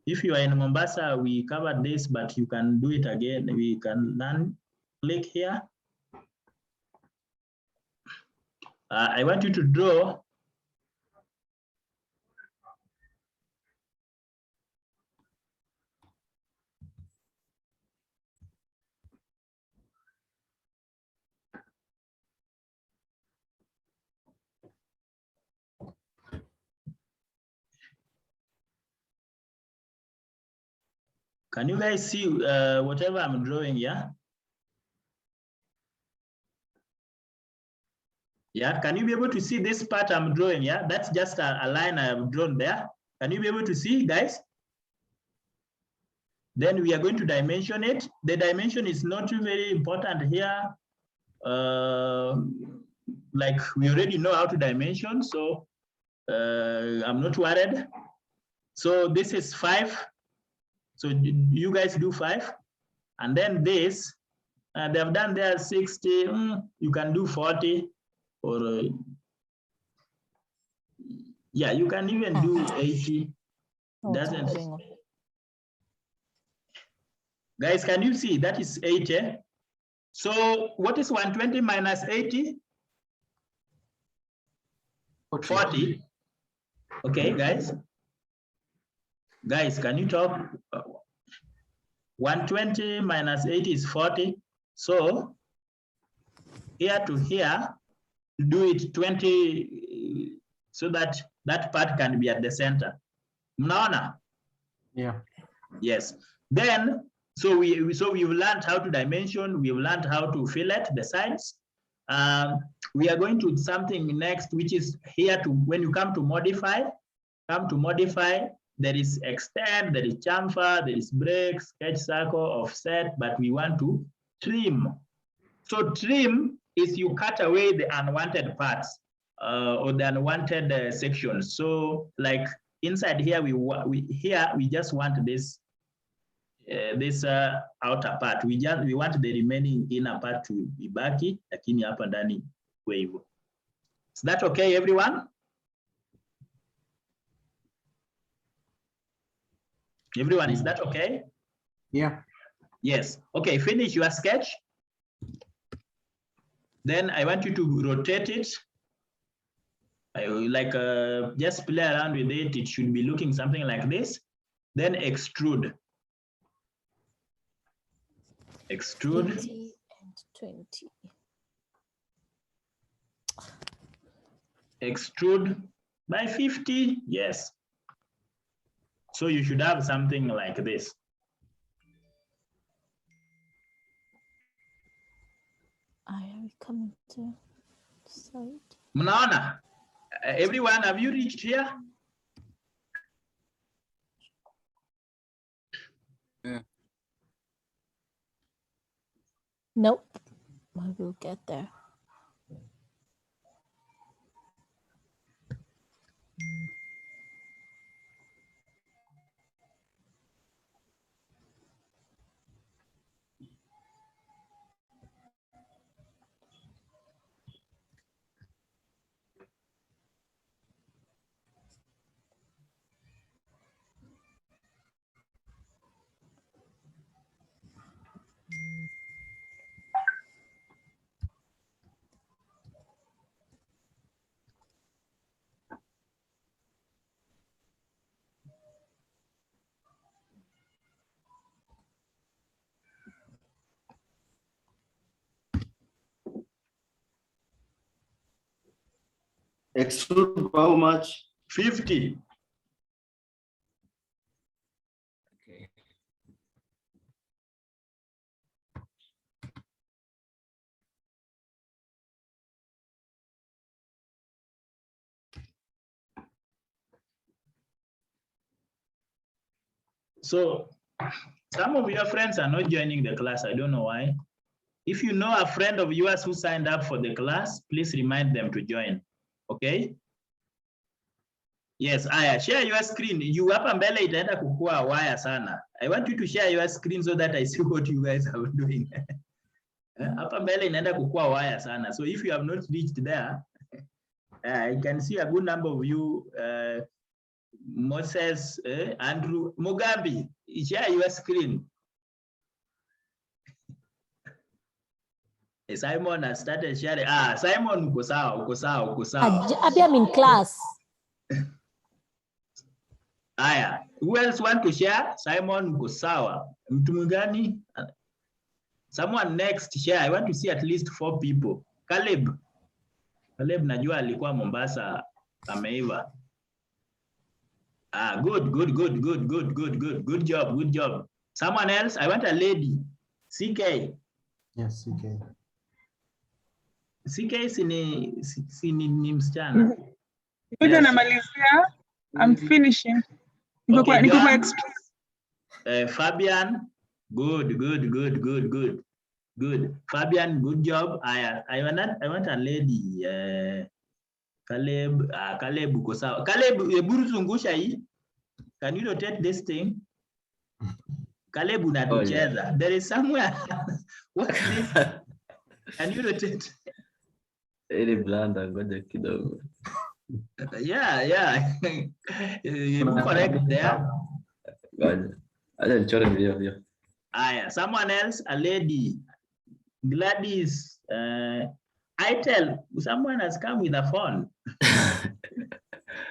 If you are in Mombasa, we covered this, but you can do it again. We can then click here. I want you to draw Can you guys see whatever I'm drawing? Yeah. Yeah, can you be able to see this part I'm drawing? Yeah, that's just a line I have drawn there. Can you be able to see, guys? Then we are going to dimension it. The dimension is not very important here. Like we already know how to dimension, so I'm not worried. So this is 5. So you guys do 5. And then this, they have done there 60. You can do 40. Or yeah, you can even do 80. Doesn't. Guys, can you see that is 80? So what is 120 minus 80? 40. Okay, guys. Guys, can you talk? 120 minus 80 is 40. So here to here, do it 20 so that that part can be at the center. Mnaona? Yeah. Yes. Then so we've learned how to dimension, we've learned how to fillet the sides. We are going to something next, which is here to when you come to modify, there is extend, there is chamfer, there is break, sketch circle, offset, but we want to trim. So trim is you cut away the unwanted parts or the unwanted sections. So like inside here, we just want this outer part. We want the remaining inner part to be baki, lakini hapa ndani kwa hivyo. Is that okay, everyone? Everyone, is that okay? Yeah. Yes. Okay, finish your sketch. Then I want you to rotate it. Just play around with it. It should be looking something like this. Then extrude. Extrude. 20 and 20. Extrude by 50. Yes. So you should have something like this. Are we coming to side? Mnaona? Everyone, have you reached here? Yeah. Nope. I will get there. Extrude how much? 50. Okay. So some of your friends are not joining the class. I don't know why. If you know a friend of yours who signed up for the class, please remind them to join. Okay? Yes, Aya, share your screen. You hapa mbele itaenda kukua waya sana. I want you to share your screen so that I see what you guys are doing. Hapa mbele inaenda kukua waya sana. So if you have not reached there, I can see a good number of you, Moses, Andrew, Mugambi, share your screen. Simon has started sharing. Simon, uko sawa. Abi, I'm in class. Aya, who else want to share? Simon, uko sawa. Mtu mwingine? Someone next share. I want to see at least 4 people. Caleb najua alikuwa Mombasa ameiva. Good job. Someone else? I want a lady. CK. Yes, CK. CK ni msichana. Kuja namalizia. I'm finishing. Okay, Niko kwa Joan, Extrude. Fabian, good. Fabian, good job. I want a lady. Caleb uko sawa. Caleb, hebu zungusha hii. Can you rotate this thing? Caleb unatucheza. There is somewhere. What's this? Can you rotate? Ili blanda, ngoja kidogo. Yeah. You correct there. Ngoja. Acha nichore video. Aya, someone else, a lady. Gladys, I tell someone has come with a phone.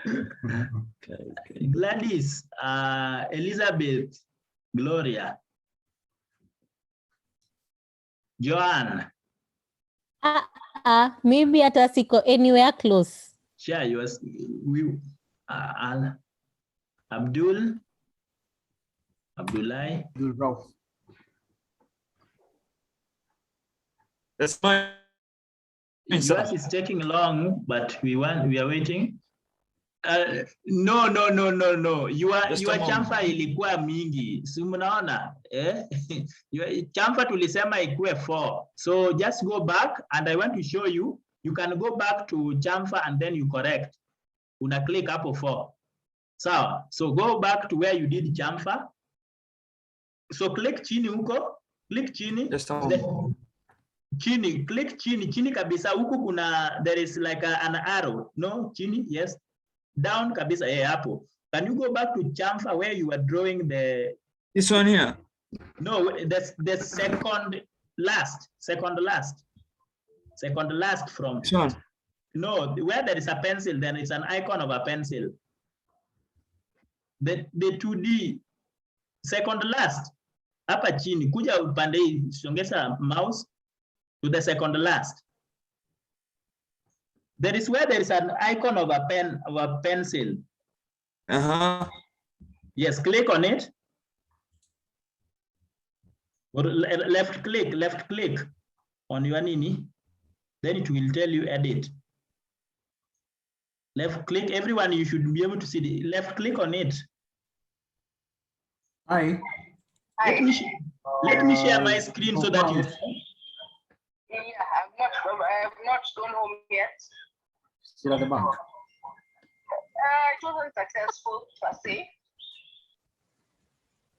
Okay. Gladys, Elizabeth, Gloria, Joanne. Maybe hata siko anywhere close. Share yours. Abdullah. Ralph. That's fine. Yours is taking long, but we are waiting. No. Your chamfer ilikuwa mingi. Si mnaona? Chamfer tulisema ikuwe 4. So just go back and I want to show you. You can go back to chamfer and then you correct. Una click hapo 4. So go back to where you did chamfer. So click chini huko. Click chini. Just Chini, click chini kabisa. Huku kuna, there is like an arrow. No, chini, yes. Down kabisa, hapo. Can you go back to chamfer where you were drawing the... This one here? No, the second last from... This one? No, where there is a pencil, then it's an icon of a pencil. The 2D, second last. Hapa chini, kuja upande hii, songeza mouse to the second last. There is where there is an icon of a pen, of a pencil. Yes, click on it. Or left click on your nini. Then it will tell you edit. Left click, everyone, you should be able to see the left click on it. Hi. Let me share my screen so that you see. Yeah, I have not gone home yet. Still at the back. It wasn't successful per se.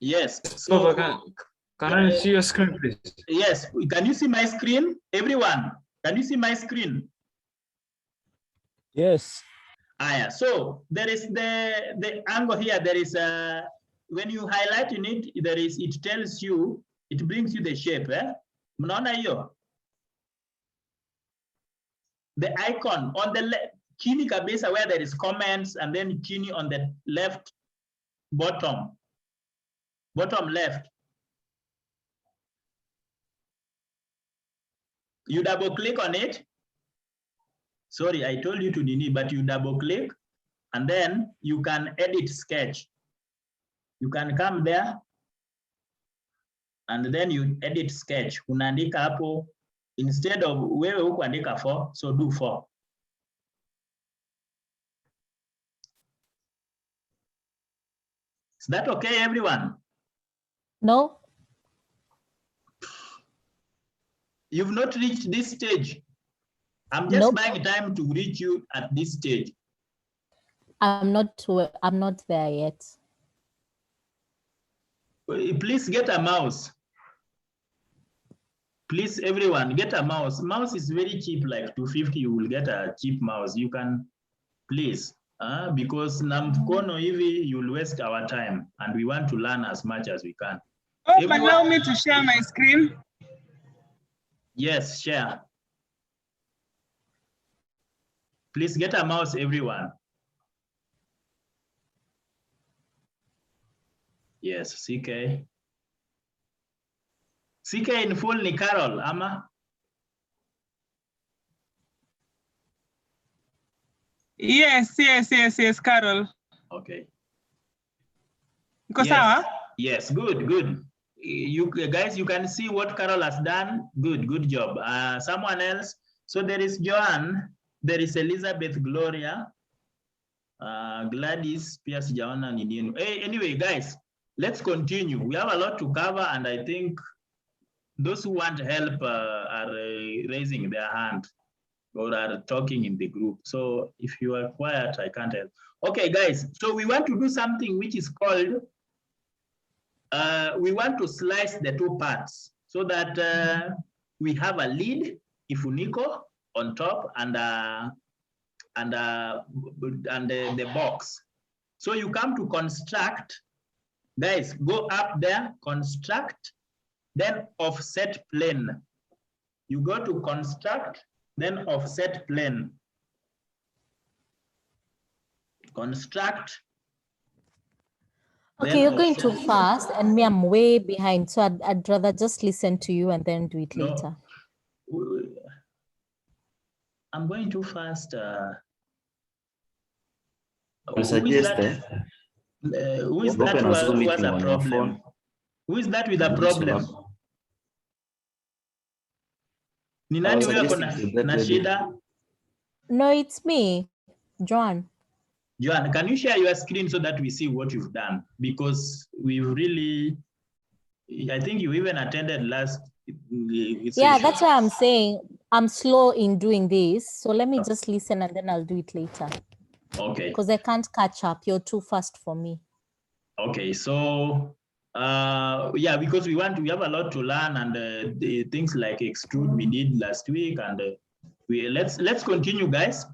Yes. So can I see your screen, please? Yes. Can you see my screen? Everyone, can you see my screen? Yes. So there is the angle here. There is a, when you highlight in it, there is, it tells you, it brings you the shape. Mnaona hiyo? The icon on the left, chini kabisa, where there is comments, and then chini on the left bottom left. You double click on it. Sorry, I told you to nini, but you double click and then you can edit sketch. You can come there and then you edit sketch. Unaandika hapo, instead of wewe huku andika 4, so do 4. Is that okay, everyone? No. You've not reached this stage. I'm just buying time to reach you at this stage. I'm not there yet. Please get a mouse. Please, everyone, get a mouse. Mouse is very cheap, like 250. You will get a cheap mouse. You can, please, because namkono hivi, you will waste our time, and we want to learn as much as we can. Oh, allow me to share my screen. Yes, share. Please get a mouse, everyone. Yes, CK. CK in full ni Carol, ama? Yes, Carol. Okay. Yes. Yes, good. You guys, you can see what Carol has done. Good job. Someone else. So there is Joanne, there is Elizabeth, Gloria, Gladys, pia sijaona ni nini. Hey, anyway, guys, let's continue. We have a lot to cover, and I think those who want help are raising their hand or are talking in the group. So if you are quiet, I can't help. Okay, guys, so we want to do something which is called, we want to slice the two parts so that we have a lid, ifuniko, on top, and the box. So you come to construct, guys, go up there, construct, then offset plane. You go to construct, then offset plane. Construct. Okay, you're going too fast, and me, I'm way behind. So I'd rather just listen to you and then do it later. I'm going too fast. Who is that who has a problem? Who is that with a problem? Ni nani huyo na shida? No, it's me, John. Joan, can you share your screen so that we see what you've done? Because we've really, I think you even attended last. Yeah, that's why I'm saying I'm slow in doing this. So let me just listen and then I'll do it later. Okay. Because I can't catch up. You're too fast for me. Okay, so yeah, because we have a lot to learn, and the things like extrude we did last week, and let's continue, guys.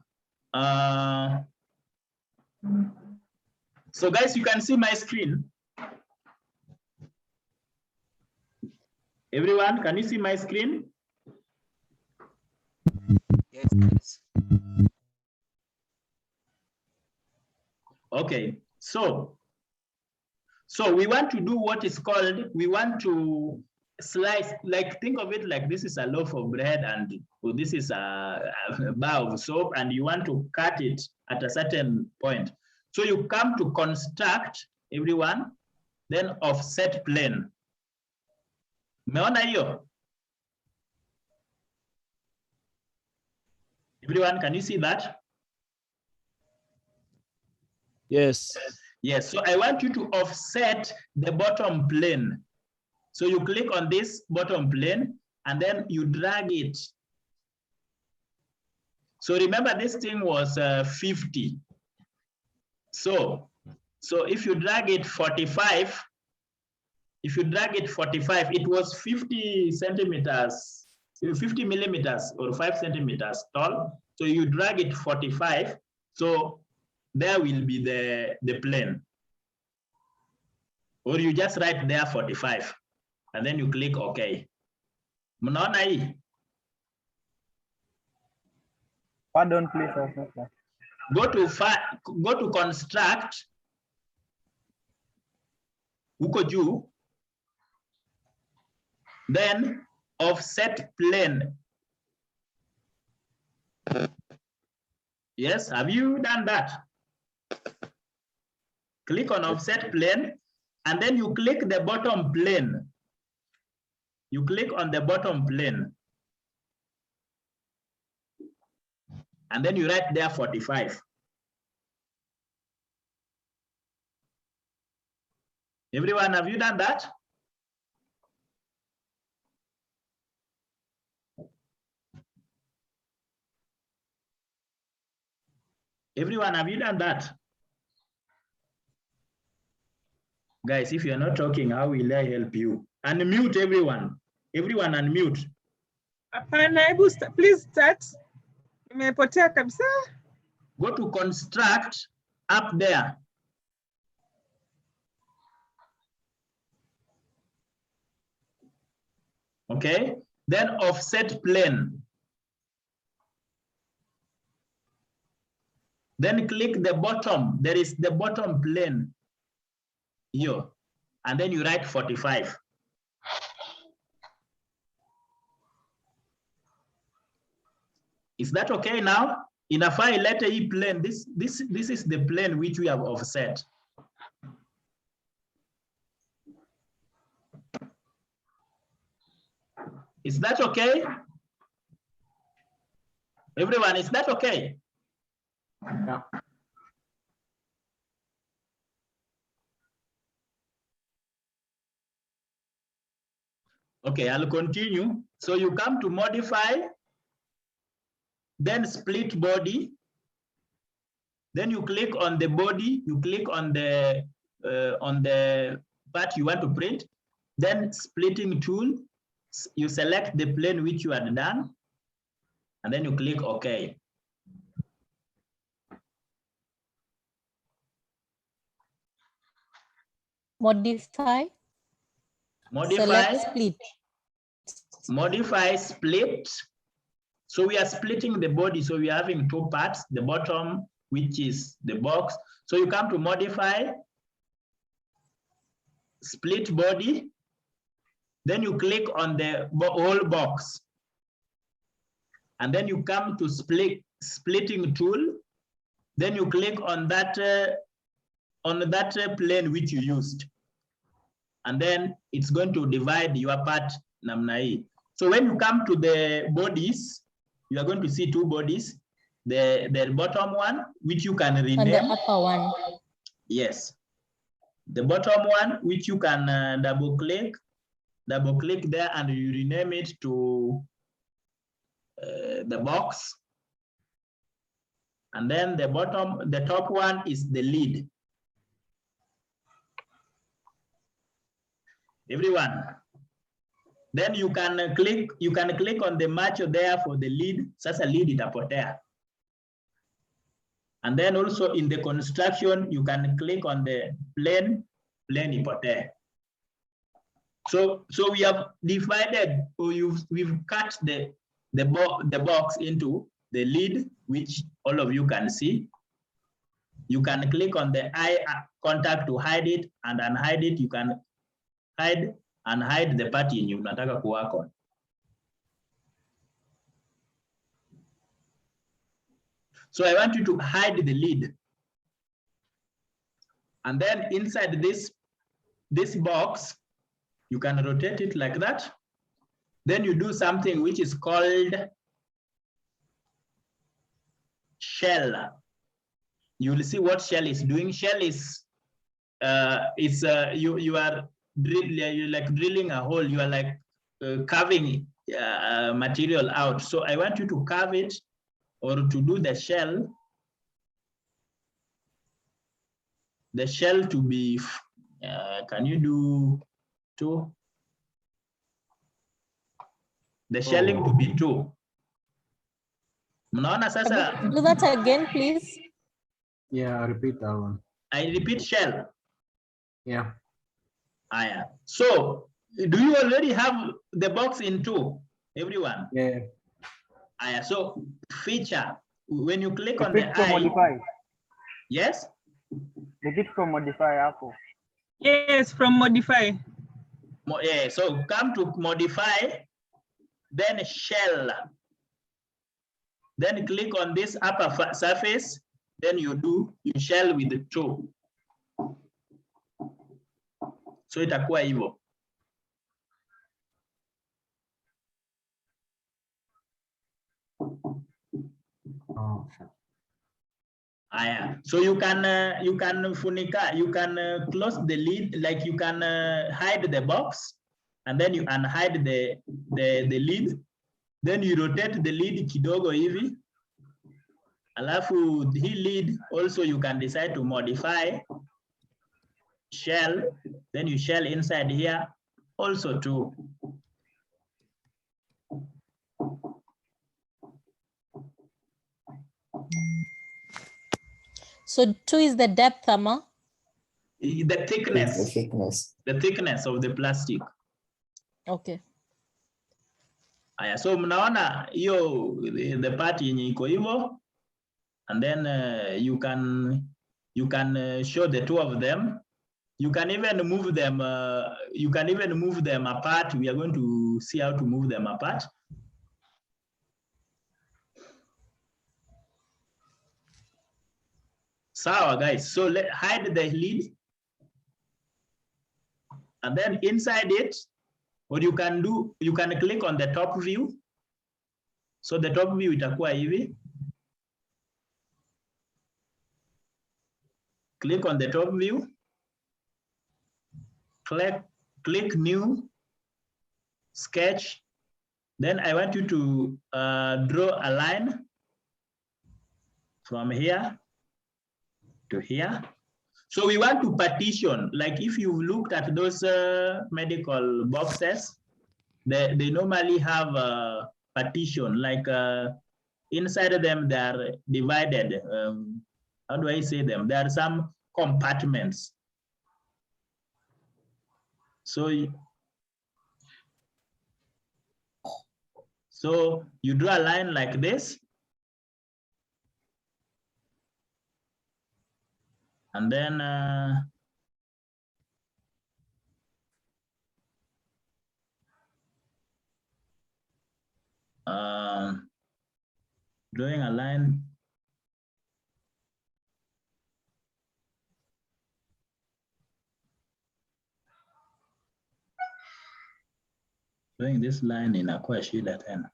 So guys, you can see my screen. Everyone, can you see my screen? Yes. Okay, so we want to do what is called, we want to slice, like think of it like this is a loaf of bread and this is a bar of soap, and you want to cut it at a certain point. So you come to construct, everyone, then offset plane. Meona hiyo? Everyone, can you see that? Yes. Yes, so I want you to offset the bottom plane. So you click on this bottom plane and then you drag it. So remember this thing was 50. So if you drag it 45, it was 50 centimeters, 50 millimeters or 5 centimeters tall. So you drag it 45. So there will be the plane. Or you just write there 45 and then you click OK. Mnaona hii? Pardon, please. Go to construct. Huko juu. Then offset plane. Yes, have you done that? Click on offset plane and then you click the bottom plane. You click on the bottom plane. And then you write there 45. Everyone, have you done that? Everyone, have you done that? Guys, if you're not talking, how will I help you? Unmute everyone. Everyone unmute. Hapana, please start. Nimepotea kabisa. Go to construct up there. Okay, then offset plane. Then click the bottom. There is the bottom plane here. And then you write 45. Is that okay now? In a file letter E plane, this is the plane which we have offset. Is that okay? Everyone, is that okay? Yeah. Okay, I'll continue. So you come to modify, then split body. Then you click on the body, you click on the part you want to print, then splitting tool, you select the plane which you had done, and then you click OK. Modify. Select split. Modify split. So we are splitting the body. So we are having two parts, the bottom, which is the box. So you come to modify, split body, then you click on the whole box. And then you come to splitting tool. Then you click on that plane which you used. And then it's going to divide your part namna hii. So when you come to the bodies, you are going to see two bodies. The bottom one, which you can rename. And the upper one. Yes. The bottom one, which you can double click there and you rename it to the box. And then the top one is the lid. Everyone. Then you can click on the macho there for the lid. Sasa lid itapotea. And then also in the construction, you can click on the plane ipotee. So we have divided, or we've cut the box into the lid, which all of you can see. You can click on the eye contact to hide it and unhide it. You can hide and hide the part yenye unataka kuwork on. So I want you to hide the lid. And then inside this box, you can rotate it like that. Then you do something which is called shell. You will see what shell is doing. Shell is you are drilling a hole. You are like carving material out. So I want you to carve it, or to do the shell. The shell to be, can you do 2? The shelling to be 2. Mnaona sasa? Do that again, please. Yeah, repeat that one. I repeat shell. Yeah. Aya. So, do you already have the box in 2? Everyone? Yeah. Aya. So, feature. When you click on the eye. Modify. Yes? Repeat from modify, Apple. Yes, from modify. Yeah, so come to modify, then shell. Then click on this upper surface, then you shell with the 2. So itakuwa hivyo. Oh, sure. Aya. So you can funika, you can close the lid, like you can hide the box, and then you unhide the lid. Then you rotate the lid kidogo hivi. Alafu hii lid also you can decide to modify, shell, then you shell inside here also too. So 2 is the depth, Amma? The thickness. The thickness. The thickness of the plastic. Okay. Aya, so mnaona hiyo the part yenye iko hivyo, and then you can show the two of them. You can even move them. You can even move them apart. We are going to see how to move them apart. Sawa, guys. So let hide the lid, and then inside it, what you can do, you can click on the top view. So the top view itakuwa hivi. Click on the top view. Click new sketch. Then I want you to draw a line from here to here. So we want to partition, like if you've looked at those medical boxes, they normally have a partition, like inside of them they are divided. How do I say them? There are some compartments. So you draw a line like this. And then drawing a line. Drawing this line inakuwa shida tena.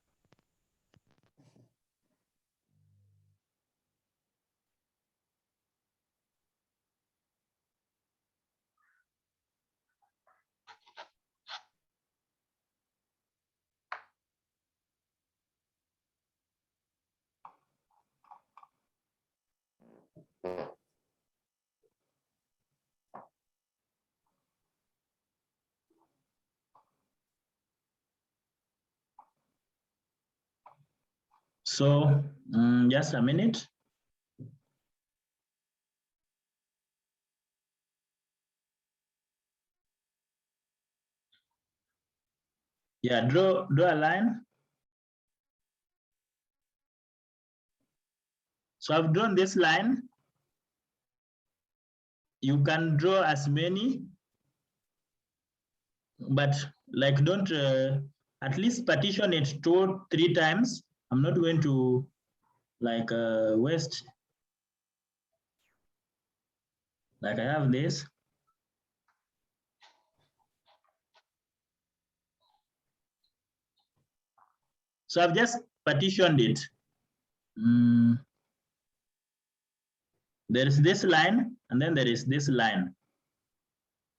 So just a minute. Yeah, draw a line. So I've drawn this line. You can draw as many, but like don't at least partition it 2 or 3 times. I'm not going to like waste. Like I have this. So I've just partitioned it. There is this line, and then there is this line.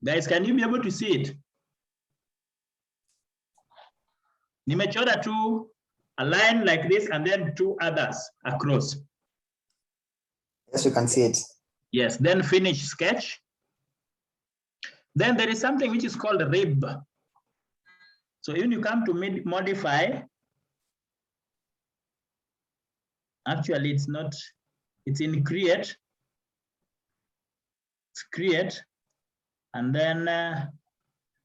Guys, can you be able to see it? Nimechora a line like this, and then 2 others across. Yes, you can see it. Yes, then finish sketch. Then there is something which is called rib. So when you come to modify, actually it's not, it's in create. It's create, and then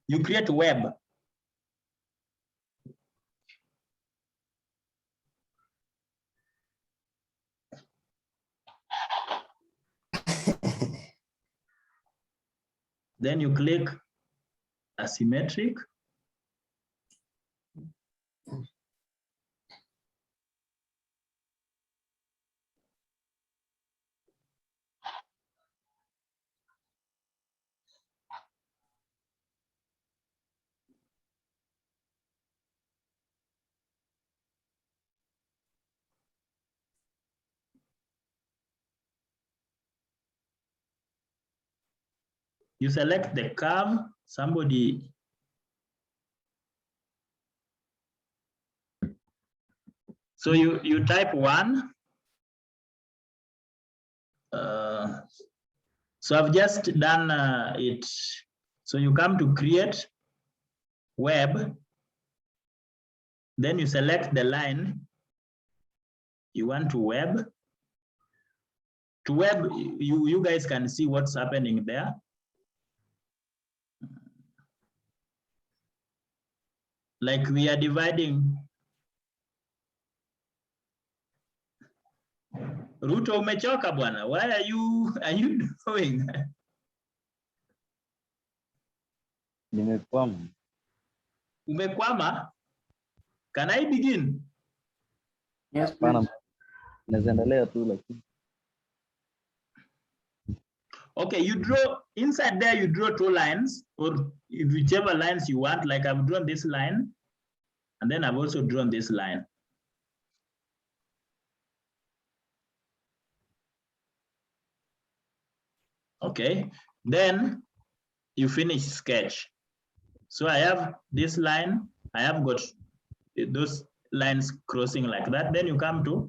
you create web. Then you click asymmetric. You select the curve, somebody. So you type 1. So I've just done it. So you come to create web. Then you select the line you want to web. To web, you guys can see what's happening there. Like we are dividing. Ruto umechoka bwana. Why are you doing? Nimekwama. Umekwama? Can I begin? Yes, please. Naendelea tu lakini. Okay, you draw inside there, you draw 2 lines or whichever lines you want. Like I've drawn this line and then I've also drawn this line. Okay, then you finish sketch. So I have this line, I have got those lines crossing like that. Then you come to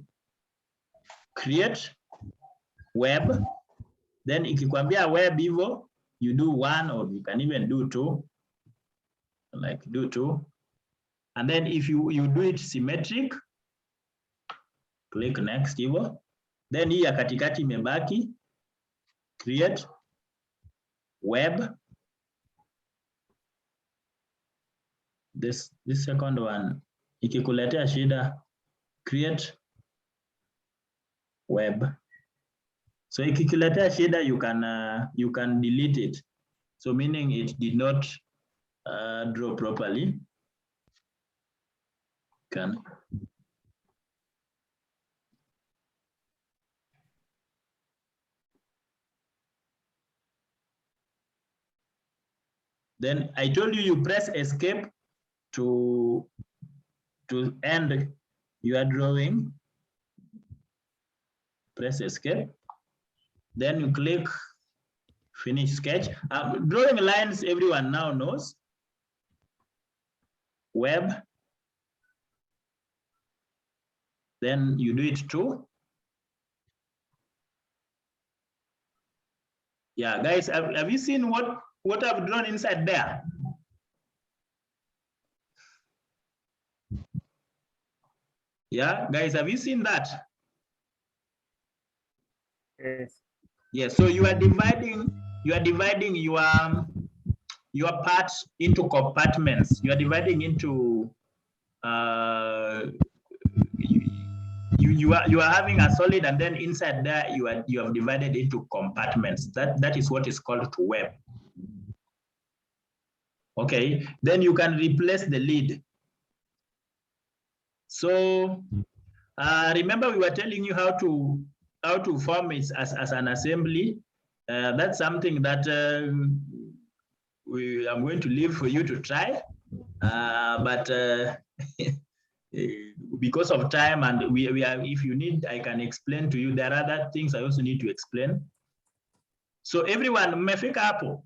create web. Then ikikwambia web hivyo, you do 1 or you can even do 2. Like do 2. And then if you do it symmetric, click next hivyo. Then hii ya katikati imebaki, create web. This second one, ikikuletea shida, create web. So ikikuletea shida, you can delete it. So meaning it did not draw properly. Then I told you press escape to end your drawing. Press escape. Then you click finish sketch. Drawing lines, everyone now knows. Web. Then you do it too. Yeah, guys, have you seen what I've drawn inside there? Yeah, guys, have you seen that? Yes. Yes, so you are dividing your parts into compartments. You are dividing into you are having a solid, and then inside there you have divided into compartments. That is what is called to web. Okay, then you can replace the lid. So remember we were telling you how to form it as an assembly. That's something that I'm going to leave for you to try, but because of time and we are, if you need, I can explain to you. There are other things I also need to explain. So everyone, mmefika hapo?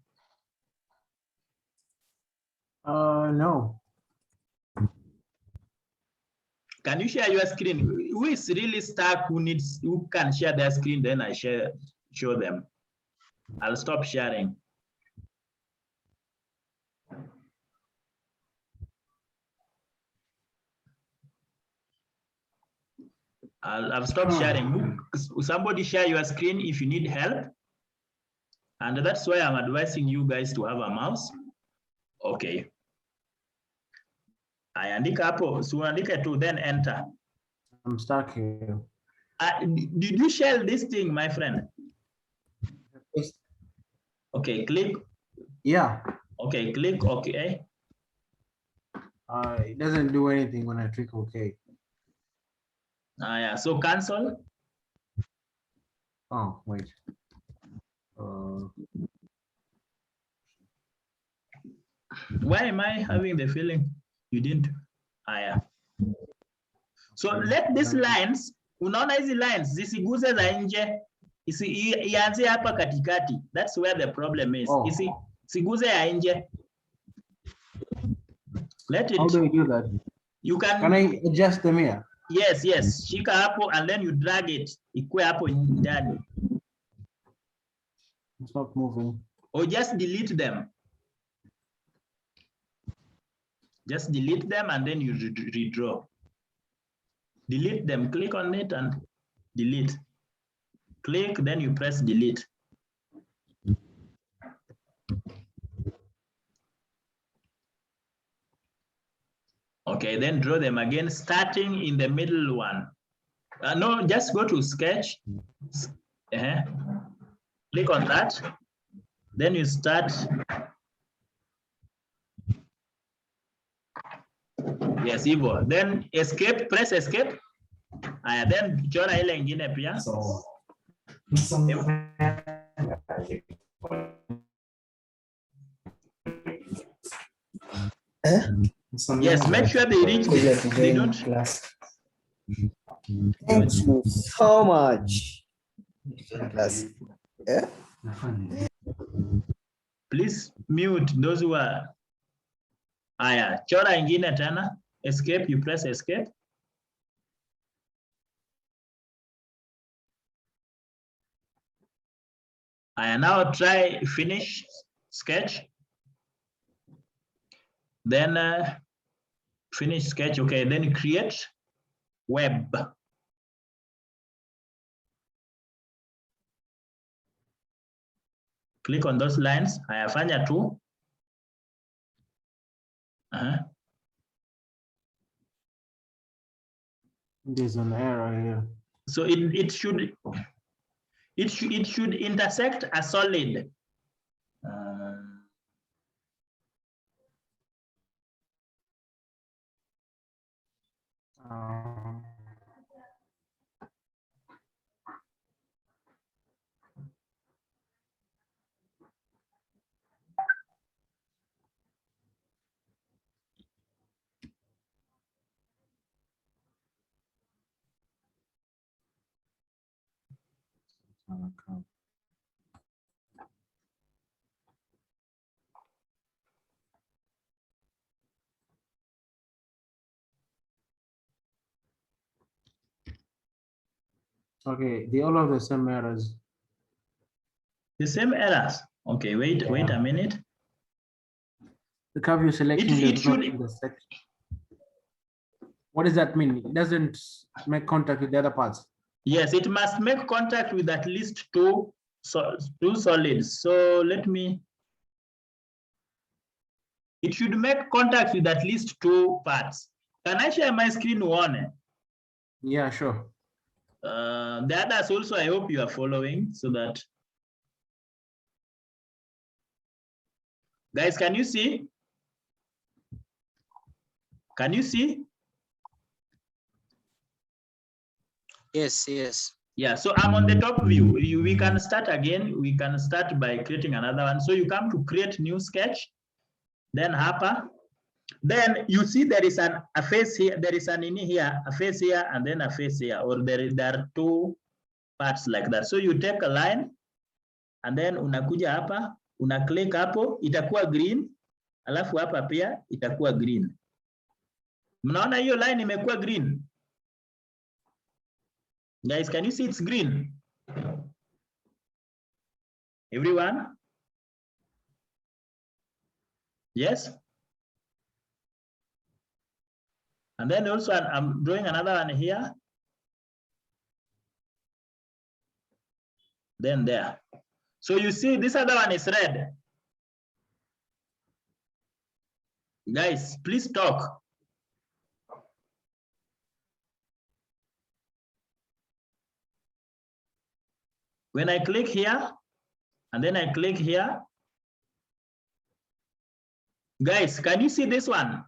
No. Can you share your screen? Who is really stuck? Who can share their screen? Then I show them. I'll stop sharing. I've stopped sharing. Somebody share your screen if you need help. And that's why I'm advising you guys to have a mouse. Okay. I andika hapo, so andika to then enter. I'm stuck here. Did you share this thing, my friend? Yes. Okay, click. Yeah. Okay, click OK. It doesn't do anything when I click OK. Yeah, so cancel. Oh, wait. Why am I having the feeling you didn't? Yeah. So let these lines, unaona hizi lines zisiguze za nje, ianze hapa katikati. That's where the problem is. Oh. Isiguze ya nje. Let it. How do I do that? You can. Can I adjust them here? Yes, yes. Shika hapo and then you drag it. Ikue hapo ndani. It's not moving. Or just delete them. Just delete them and then you redraw. Delete them, click on it and delete. click, then you press delete. Okay, then draw them again, starting in the middle one. No, just go to sketch. Click on that. Then you start. Yes, Ivo. Then escape, press escape. Then chora ile ingine pia. Yes, make sure they reach this. They don't. Thank you so much. Class. Yeah. Please mute those who are. Chora ingine tena. Escape, you press escape. Now try finish sketch. Then finish sketch. Okay, then create web. Click on those lines. Fanya tu. There's an error here. So it should intersect a solid. Okay, they all have the same errors. The same errors. Okay, wait a minute. The curve you're selecting It does not should. intersect. What does that mean? It doesn't make contact with the other parts. Yes, it must make contact with at least two solids. So let me. It should make contact with at least two parts. Can I share my screen one? Yeah, sure. The others also, I hope you are following so that. Guys, can you see? Can you see? Yes, yes. Yeah, so I'm on the top view. We can start again. We can start by creating another one. So you come to create new sketch, then Harper. Then you see there is a face here, there is an in here, a face here, and then a face here, or there are two parts like that. So you take a line, and then unakuja hapa, una click hapo, itakuwa green, alafu hapa pia itakuwa green. Mnaona hiyo line imekuwa green? Guys, can you see it's green? Everyone? Yes? And then also I'm drawing another one here. Then there. So you see this other one is red. Guys, please talk. When I click here, and then I click here. Guys, can you see this one?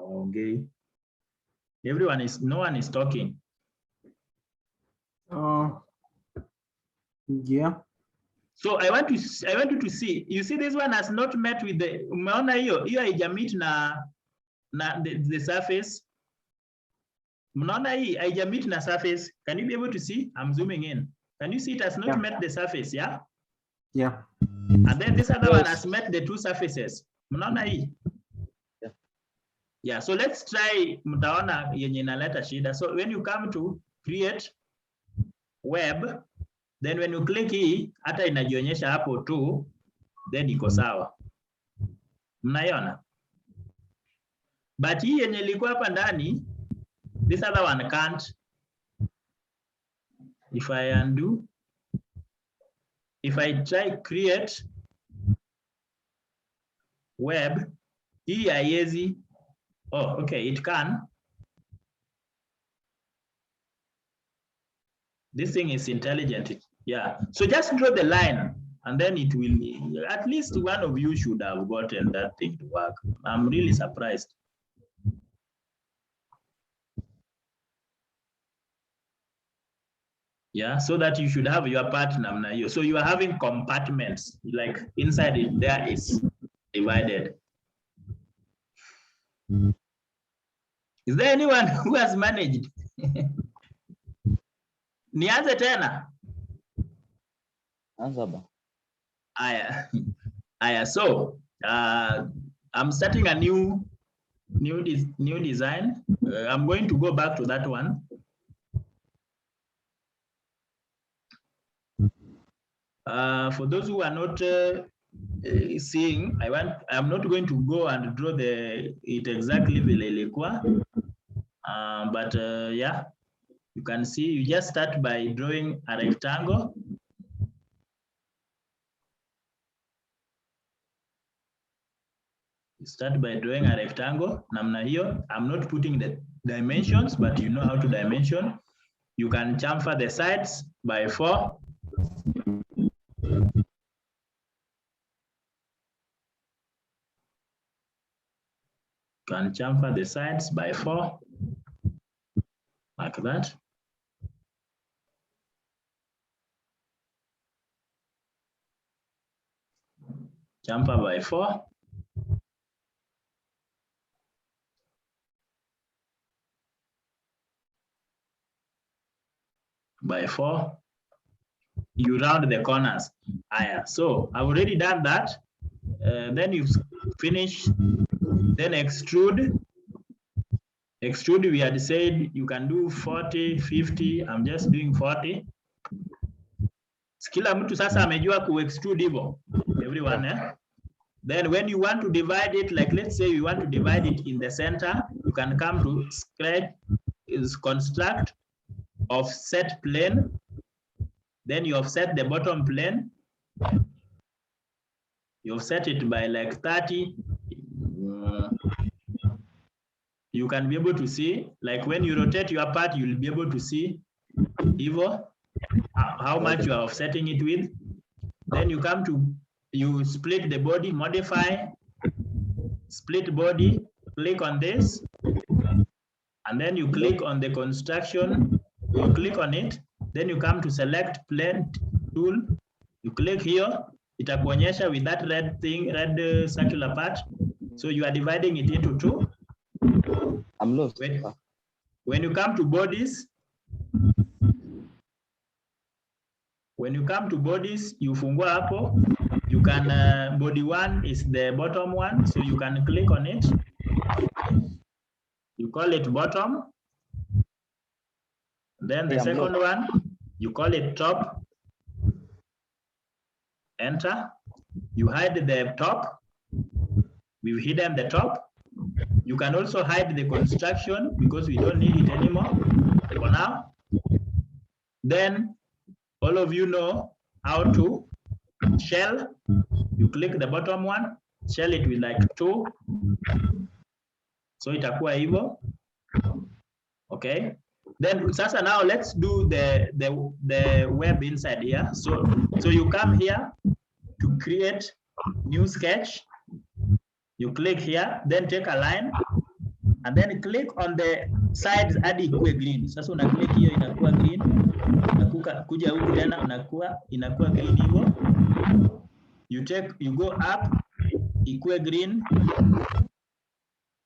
Okay. No one is talking. Yeah. So I want you to see. You see this one has not met with the. Umeona hiyo haijamit na the surface. Mnaona hii haijamit na surface. Can you be able to see? I'm zooming in. Can you see it has not met the surface? Yeah. Yeah. And then this other one has met the two surfaces. Mnaona hii? Yeah, so let's try mtaona yenye inaleta shida. So when you come to create web, then when you click hii, hata inajionyesha hapo tu, then iko sawa. Mnaiona? But hii yenye ilikuwa hapa ndani, this other one can't. If I undo, if I try create web, hii haiwezi. Oh, okay, it can. This thing is intelligent. Yeah. So just draw the line and then it will, at least one of you should have gotten that thing to work. I'm really surprised. Yeah, so that you should have your part namna hiyo. So you are having compartments, like inside it there is divided. Is there anyone who has managed? Nianze tena. Aya, so I'm starting a new design. I'm going to go back to that one. For those who are not seeing, I'm not going to go and draw it exactly vile ilikuwa. But yeah, you can see, you just start by drawing a rectangle. You start by drawing a rectangle. Namna hiyo. I'm not putting the dimensions, but you know how to dimension. You can chamfer the sides by 4. Can chamfer the sides by 4, like that. Chamfer by 4. By 4. You round the corners. So I've already done that. Then you finish. Then extrude. Extrude, we had said you can do 40, 50. I'm just doing 40. Kila mtu sasa amejua ku extrude hivyo. Everyone, eh? Then when you want to divide it, like let's say you want to divide it in the center, you can come to construct offset plane. Then you offset the bottom plane. You offset it by like 30. You can be able to see, like when you rotate your part, you'll be able to see how much you are offsetting it with. Then you come to, you split the body, modify, split body, click on this, and then you click on the construction, you click on it, then you come to select plane tool, you click here, itakuonyesha with that red thing, red circular part. So you are dividing it into 2. I'm lost. When you come to bodies, you fungua hapo. You can, body 1 is the bottom one, so you can click on it. You call it bottom. Then the second one, you call it top. Enter. You hide the top. We've hidden the top. You can also hide the construction because we don't need it anymore for now. Then all of you know how to shell. You click the bottom one, shell it with like 2. So itakuwa hivyo. Okay. Then sasa now let's do the web inside here. So you come here to create new sketch. You click here, then take a line, and then click on the sides hadi ikuwe green. Sasa una click hiyo inakuwa green. Kuja huku tena inakuwa green hivyo. You go up, ikuwe green.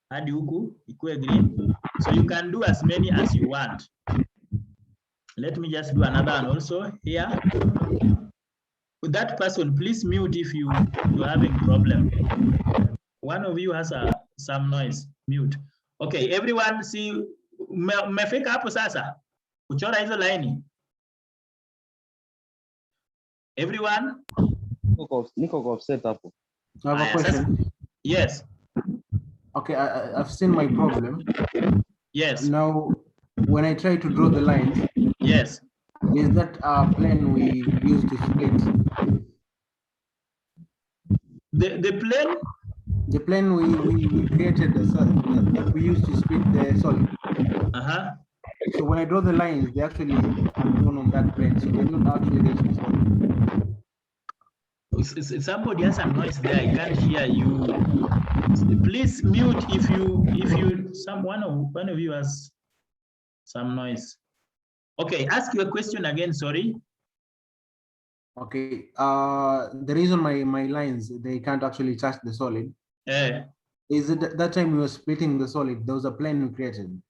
Hadi huku ikuwe green. So you can do as many as you want. Let me just do another one also here. With that person, please mute if you're having problem. One of you has some noise. Mute. Okay, everyone see, mmefika hapo sasa? Kuchora hizo laini. Everyone? Niko kwa offset hapo. I have a question. Yes. Okay, I've seen my problem. Yes. Now, when I try to draw the lines, yes, Is that plane we used to split? The plane? The plane we created that we used to split the solid. Uh-huh. So when I draw the lines, they actually are drawn on that plane. So they're not actually reaching the solid. Somebody has some noise there. I can't hear you. Please mute if one of you has some noise. Okay, ask your question again. Sorry. Okay. The reason my lines they can't actually touch the solid. Is it that time we were splitting the solid? There was a plane we created.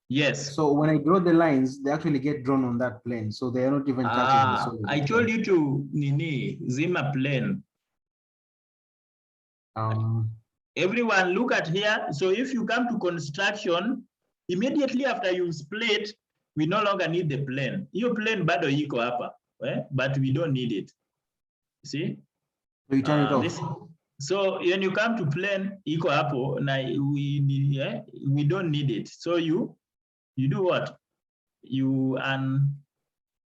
Yes. So when I draw the lines, they actually get drawn on that plane. So they are not even touching the solid. I told you to Zima plane. Everyone look at here. So if you come to construction, immediately after you split, we no longer need the plane. Your plane bado iko hapa, but we don't need it. See? So you turn it off. So when you come to plane iko hapo, we don't need it. So you do what?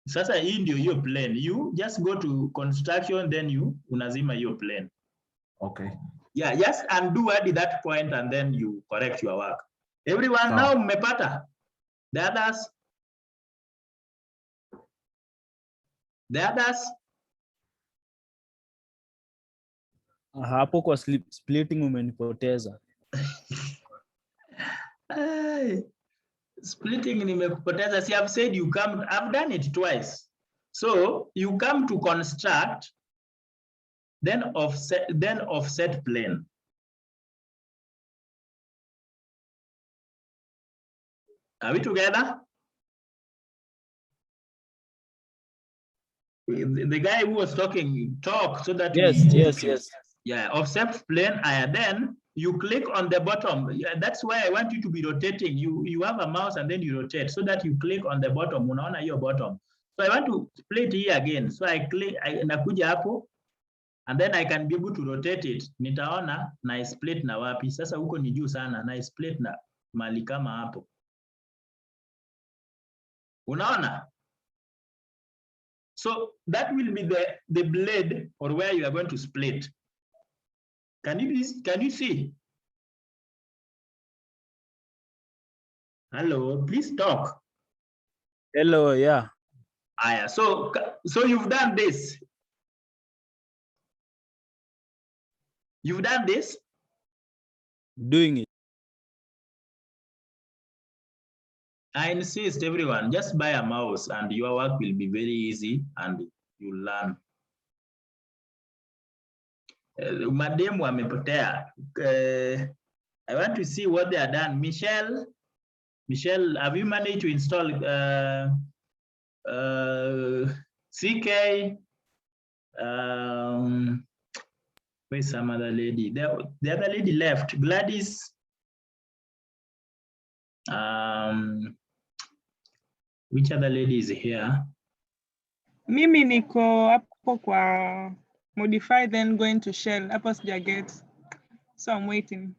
Sasa hii ndio your plane. You just go to construction, then you unazima your plane. Okay. Yeah, just undo at that point and then you correct your work. Everyone now mmepata? The others? The others? Hapo kwa splitting umenipoteza. Splitting nimekupoteza. See, I've said you come, I've done it twice. So you come to construct, then offset plane. Are we together? The guy who was talking, talk so that yes. Yeah, offset plane, and then you click on the bottom. Yeah, that's why I want you to be rotating. You have a mouse and then you rotate so that you click on the bottom. Unaona your bottom. So I want to split here again. So I click, nakuja hapo, and then I can be able to rotate it. Nitaona na split na wapi. Sasa huko ni juu sana na split na mali kama hapo. Unaona? So that will be the blade or where you are going to split. Can you see? Hello, please talk. Hello, yeah. So you've done this. You've done this? Doing it. I insist, everyone, just buy a mouse and your work will be very easy and you learn. Mademu amepotea. I want to see what they are done. Michelle, have you managed to install CK? Where's some other lady? The other lady left. Gladys. Which other lady is here? Mimi niko hapo kwa modify, then going to shell. Hapo sijaget. So I'm waiting.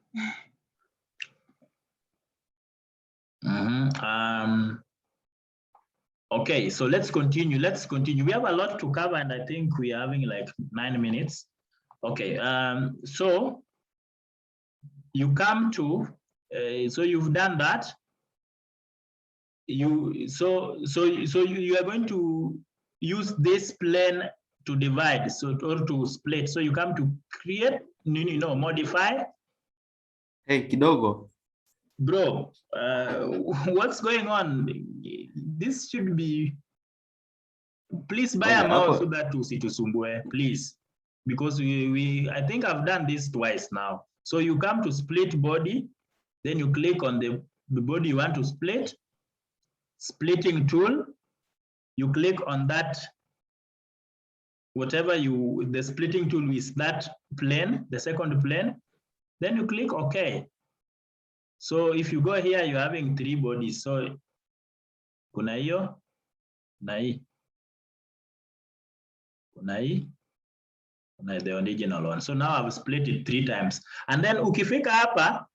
Okay, so let's continue. We have a lot to cover and I think we are having like 9 minutes. Okay, so you come to, so you've done that. You are going to use this plane to divide, or to split. So you come to create, modify. Hey, kidogo. Bro, what's going on? This should be. Please buy a mouse so that usitusumbue, please, because I think I've done this twice now. So you come to split body, then you click on the body you want to split. Splitting tool, you click on that, whatever the splitting tool is, that plane, the second plane, then you click OK. So if you go here, you're having 3 bodies. So kuna hiyo na hii, kuna hii, kuna the original one. So now I've split it 3 times. And then ukifika hapa,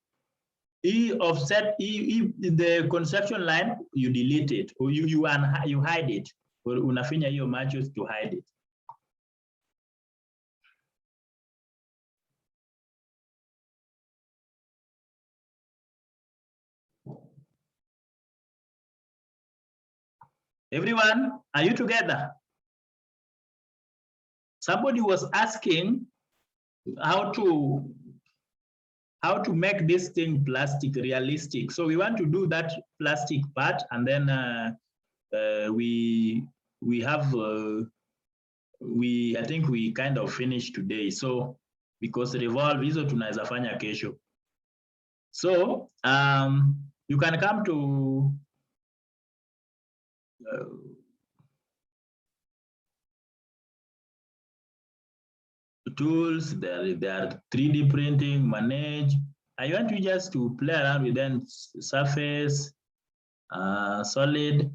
offset the construction line, you delete it or you hide it. Unafinya hiyo macho to hide it. Everyone, are you together? Somebody was asking how to make this thing plastic realistic. So we want to do that plastic part, and then we have I think we kind of finished today. So because revolve hizo tunaweza fanya kesho. So you can come to tools. There are 3D printing, manage. I want you just to play around with them, surface, solid.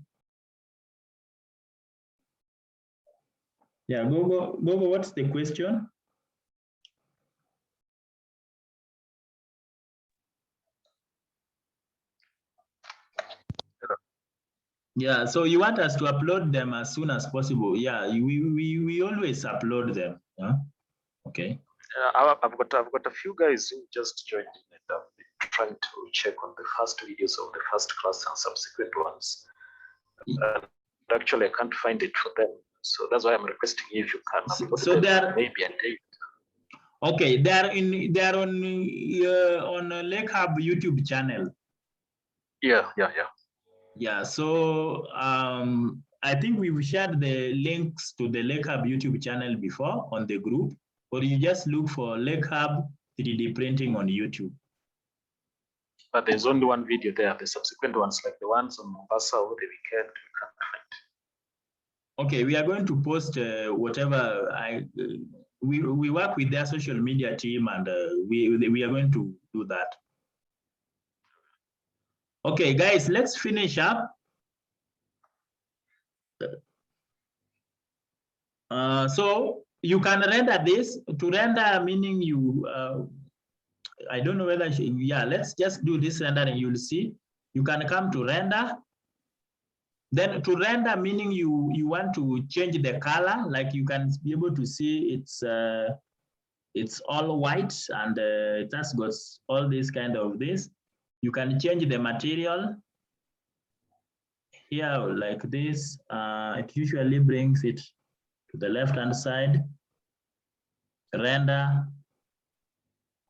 Yeah, Gogo, what's the question? Yeah, so you want us to upload them as soon as possible. Yeah, we always upload them. Yeah? Okay. I've got a few guys who just joined and I've been trying to check on the first videos of the first class and subsequent ones. And actually, I can't find it for them. So that's why I'm requesting if you can upload So them they're maybe a day. okay. They're on Lake Hub YouTube channel. Yeah. Yeah. So I think we've shared the links to the Lake Hub YouTube channel before on the group, or you just look for Lake Hub 3D printing on YouTube. But there's only one video there. The subsequent ones, like the ones on Mombasa over the weekend, we can't find. Okay, we are going to post whatever we work with their social media team, and we are going to do that. Okay, guys, let's finish up. So you can render this. To render, meaning you, I don't know whether, yeah, let's just do this rendering. You'll see. You can come to render. Then to render, meaning you want to change the color, like you can be able to see it's all white, and it has got all this kind of this. You can change the material here like this. It usually brings it to the left-hand side, render.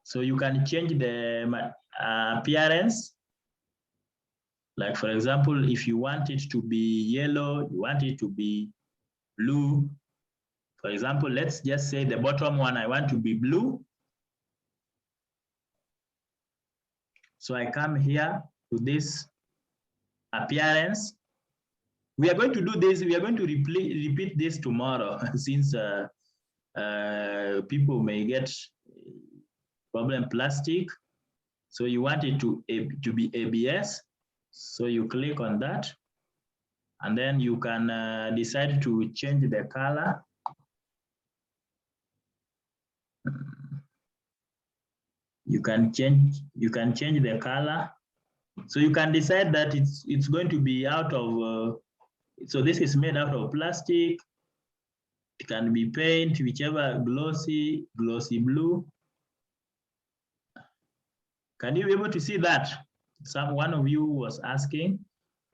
So you can change the appearance. Like for example, if you want it to be yellow, you want it to be blue. For example, let's just say the bottom one, I want to be blue. So I come here to this appearance. We are going to do this. We are going to repeat this tomorrow since people may get problem plastic. So you want it to be ABS. So you click on that, and then you can decide to change the color. You can change the color. So you can decide that it's going to be out of. So this is made out of plastic. It can be paint, whichever, glossy blue. Can you be able to see that? One of you was asking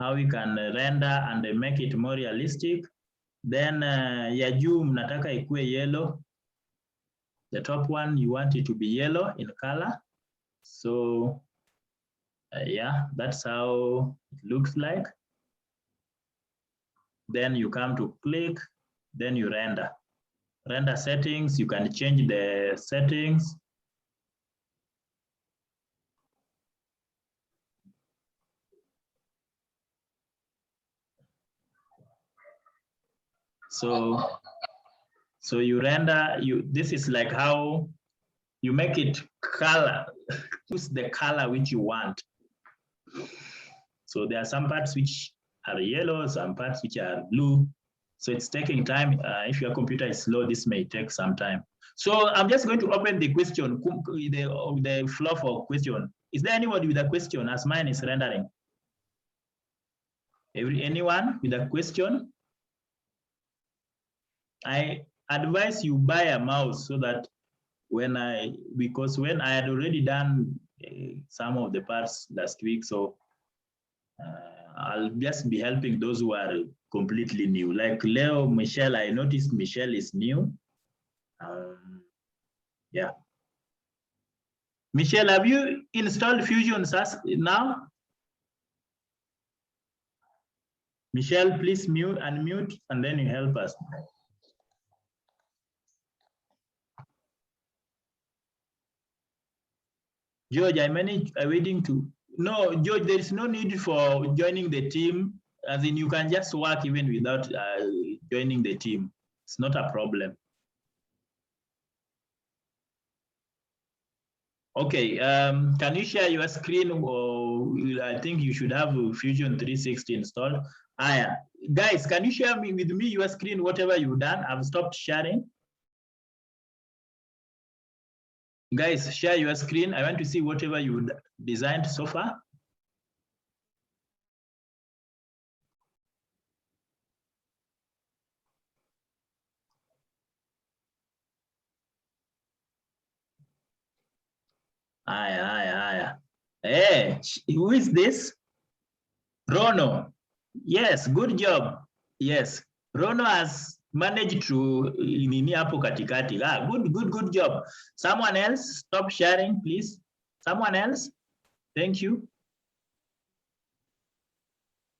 how we can render and make it more realistic. Then ya juu mnataka ikue yellow. The top one, you want it to be yellow in color. So yeah, that's how it looks like. Then you come to click, then you render. Render settings, you can change the settings. So you render, this is like how you make it color, choose the color which you want. So there are some parts which are yellow, some parts which are blue. So it's taking time. If your computer is slow, this may take some time. So I'm just going to open the question, the floor for question. Is there anybody with a question as mine is rendering? Anyone with a question? I advise you buy a mouse so that because when I had already done some of the parts last week, so I'll just be helping those who are completely new. Like Leo, Michelle, I noticed Michelle is new. Yeah. Michelle, have you installed Fusion now? Michelle, please unmute, and then you help us. George, I'm waiting to. No, George, there is no need for joining the team. As in, you can just work even without joining the team. It's not a problem. Okay, can you share your screen? Or I think you should have Fusion 360 installed. Guys, can you share with me your screen, whatever you've done? I've stopped sharing. Guys, share your screen. I want to see whatever you designed so far. Hey, who is this? Rono. Yes, good job. Yes, Rono has managed to nini hapo katikati. Good job. Someone else, stop sharing, please. Someone else. Thank you.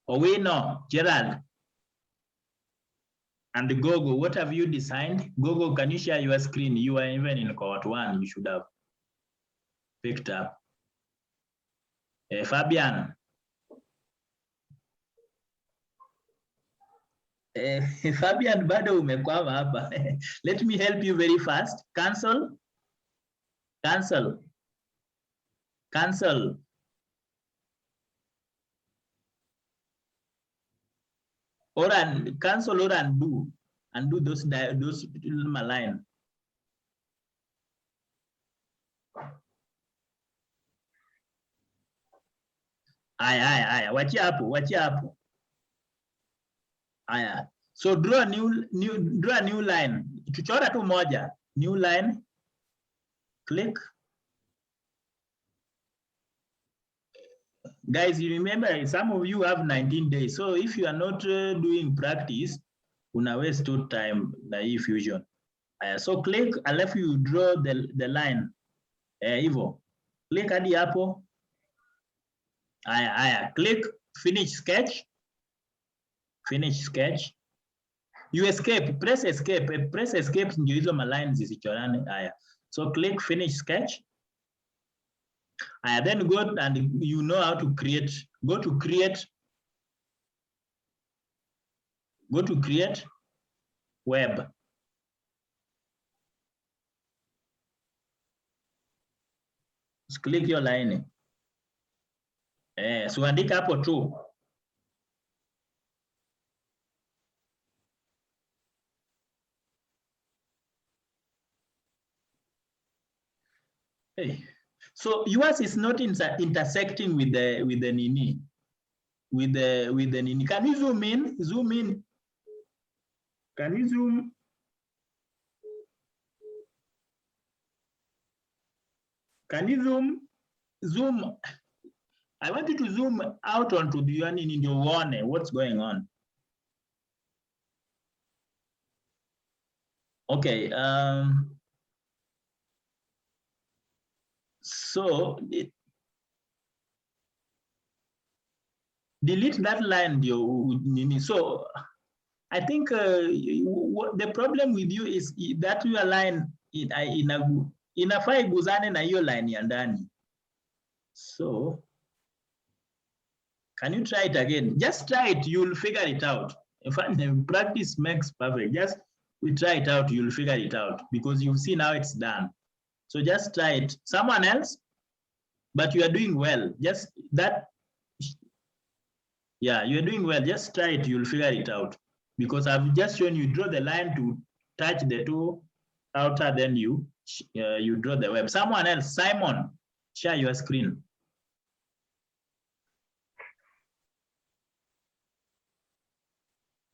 Owino, Gerald, and Gogo, what have you designed? Gogo, can you share your screen? You are even in cohort 1, you should have picked up. Fabian. Fabian, bado umekwama hapa. Let me help you very fast. Cancel. Or cancel or undo those malign. Aya, wachia hapo. Aya. So draw a new line. Tuchora tu moja. New line. Click. Guys, you remember some of you have 19 days. So if you are not doing practice, una waste your time na hii Fusion. So click, alafu you draw the line. Hivyo. Click hadi hapo. Aya, click finish sketch. You escape, press escape ndio hizo malines zisichorane. Aya. So click finish sketch. Then go and you know how to create. Go to create web. Just click your line. So andika hapo tu. Hey. So yours is not intersecting with the nini. With the nini. Can you zoom in? Can you zoom? Can you zoom? I want you to zoom out onto the in your one. What's going on? Okay. So delete that line. So I think the problem with you is that your line inafaa iguzane na hiyo line ya ndani. So can you try it again? Just try it, you'll figure it out. In fact, practice makes perfect. Just try it out, you'll figure it out because you've seen how it's done. So just try it. Someone else, but you are doing well. Just that, yeah, you're doing well. Just try it, you'll figure it out. Because I've just shown you draw the line to touch the two outer, then you draw the web. Someone else, Simon, share your screen.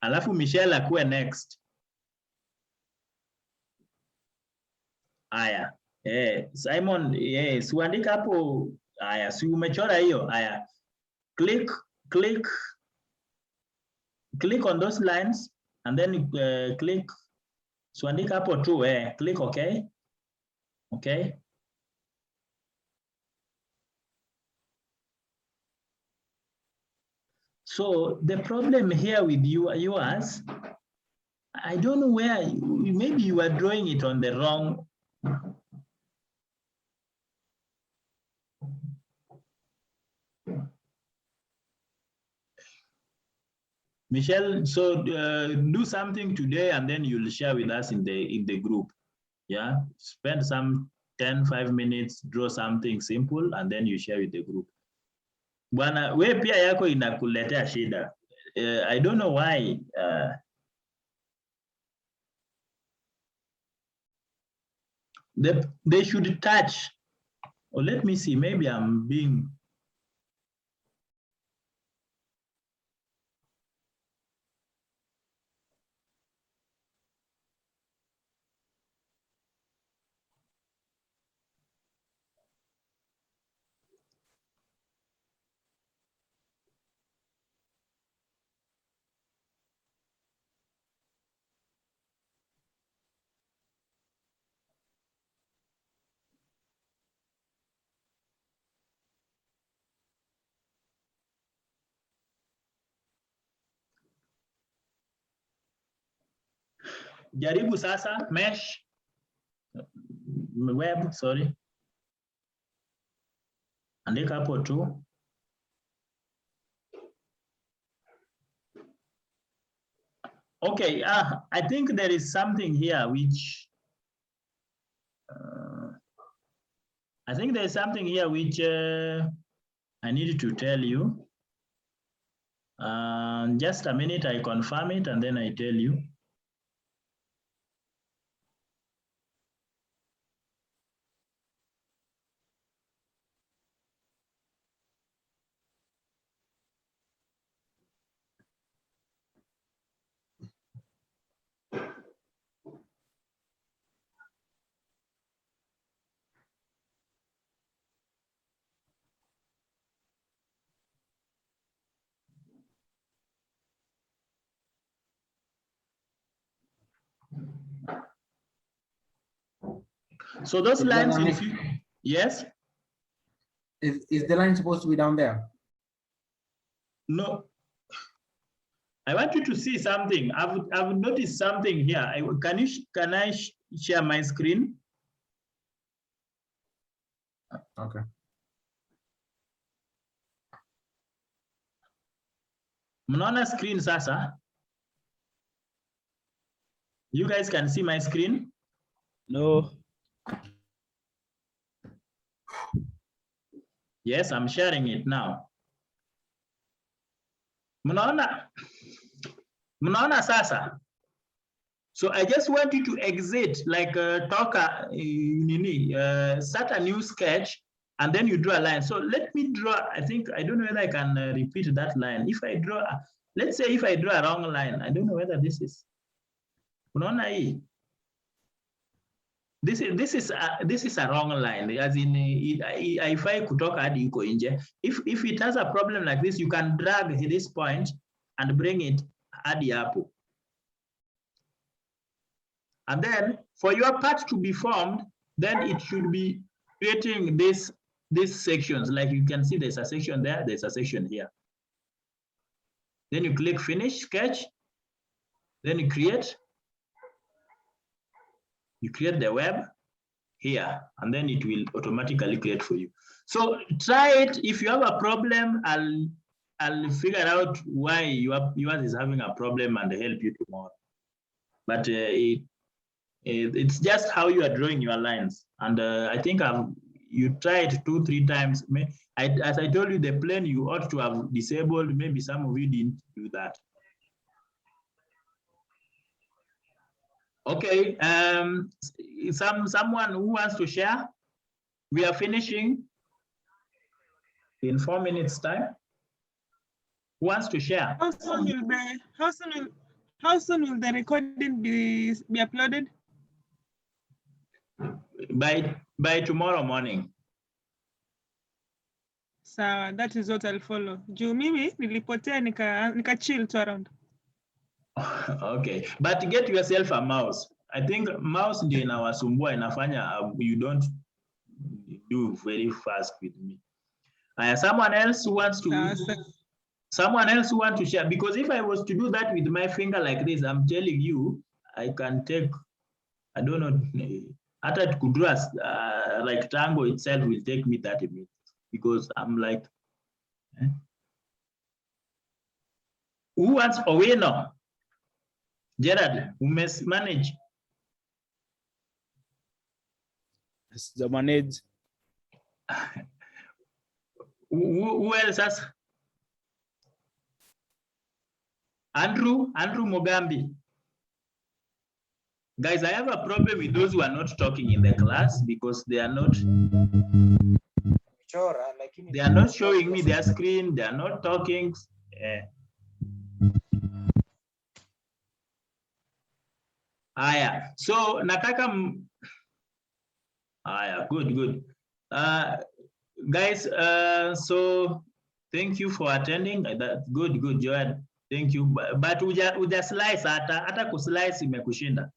Alafu Michelle akuwe next. Haya. Simon, yes, uandika hapo. Haya, si umechora hiyo. Haya. Click on those lines and then click. So andika hapo tu, click okay. Okay. So the problem here with yours, I don't know where, maybe you are drawing it on the wrong. Michelle, so do something today and then you'll share with us in the group. Yeah, spend some 5 minutes, draw something simple and then you share with the group. Bwana, we pia yako inakuletea shida. I don't know why. They should touch. Or let me see, maybe I'm being. Jaribu sasa, mesh, web, sorry. Andika hapo tu. Okay, I think there is something here which, I think there's something here which I need to tell you. Just a minute, I confirm it and then I tell you. So those lines, yes? Is the line supposed to be down there? No. I want you to see something. I've noticed something here. Can I share my screen? Okay. Mnaona screen sasa? You guys can see my screen? No. Yes, I'm sharing it now. Mnaona sasa? So I just want you to exit, like start a new sketch and then you draw a line. So let me draw, I don't know whether I can repeat that line. If I draw, let's say if I draw a wrong line, I don't know whether this is, unaona hii? This is a wrong line, as in haifai kutoka hadi yuko nje. If it has a problem like this, you can drag this point and bring it hadi hapo. And then for your part to be formed, then it should be creating these sections. Like you can see there's a section there, there's a section here. Then you click finish sketch, then you create the web here, and then it will automatically create for you. So try it. If you have a problem, I'll figure out why yours is having a problem and help you tomorrow. But it's just how you are drawing your lines. And I think you tried 2-3 times. As I told you, the plane you ought to have disabled. Maybe some of you didn't do that. Okay, someone who wants to share? We are finishing in 4 minutes time. Who wants to share? How soon will the recording be uploaded? by tomorrow morning. Sawa, that is what I'll follow. Juu mimi nilipotea nika chill to around. Okay, but get yourself a mouse. I think mouse ndio inawasumbua inafanya you don't do very fast with me. Someone else who wants to share, because if I was to do that with my finger like this, I'm telling you, I can take, I don't know, after to draw a rectangle itself will take me 30 minutes because I'm like, Who wants Owino? Gerard, who must manage? The manage. Who else has? Andrew Mogambi. Guys, I have a problem with those who are not talking in the class because they are not showing me their screen, they are not talking. So nataka good. Guys, so thank you for attending. That good, Joanne. Thank you. But uja slice hata kuslice imekushinda.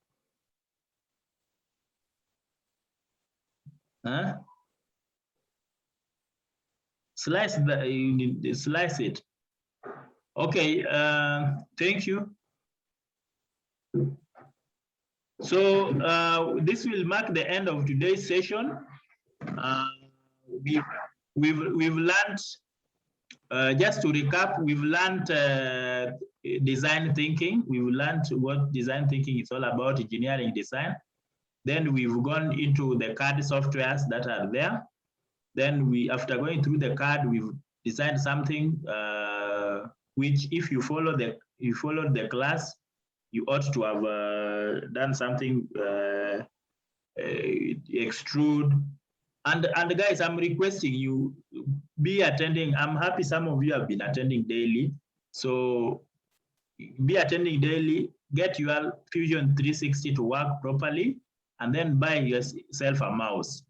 Huh? Slice it. Okay, thank you. So this will mark the end of today's session. We've learned, just to recap, we've learned design thinking. We've learned what design thinking is all about, engineering design. Then we've gone into the CAD softwares that are there. Then after going through the CAD, we've designed something which, if you followed the class, you ought to have done something extrude. And guys, I'm requesting you be attending. I'm happy some of you have been attending daily. So be attending daily, get your Fusion 360 to work properly, and then buy yourself a mouse.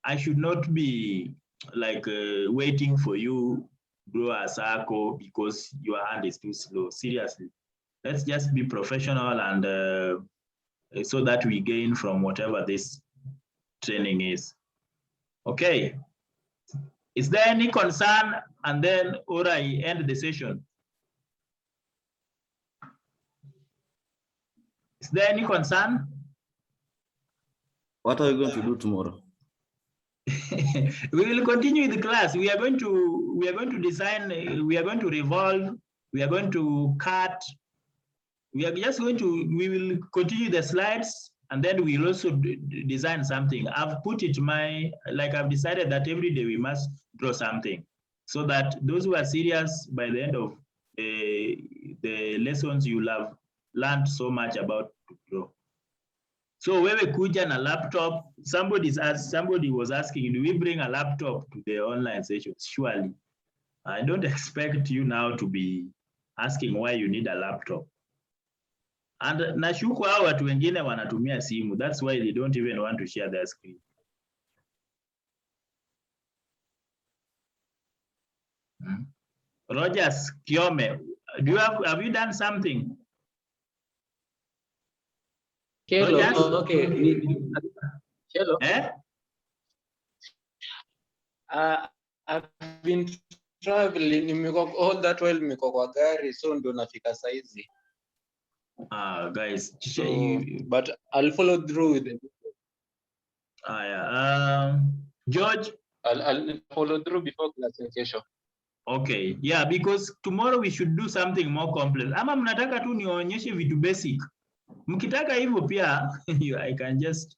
I should not be like waiting for you draw a circle because your hand is too slow. Seriously, let's just be professional and so that we gain from whatever this training is. Okay. Is there any concern? And then I end the session. Is there any concern? What are you going to do tomorrow? We will continue the class. We are going to design, we are going to revolve, we are going to cut, we will continue the slides, and then we'll also design something. I've put it I've decided that every day we must draw something, so that those who are serious, by the end of the lessons, you'll have learned so much about to draw. So wewe kuja na laptop, somebody was asking, do we bring a laptop to the online session? Surely. I don't expect you now to be asking why you need a laptop. And nashuku hao watu wengine wanatumia simu. That's why they don't even want to share their screen. Rogers Kiome, have you done something? Hello, okay. Hello. I've been traveling all that while niko kwa gari, so ndo nafika saizi. Guys, so, but I'll follow through with it. George, I'll follow through before class session. Okay, yeah, because tomorrow we should do something more complex. Ama mnataka tu nionyeshe vitu basic. Mkitaka hivyo pia, I can just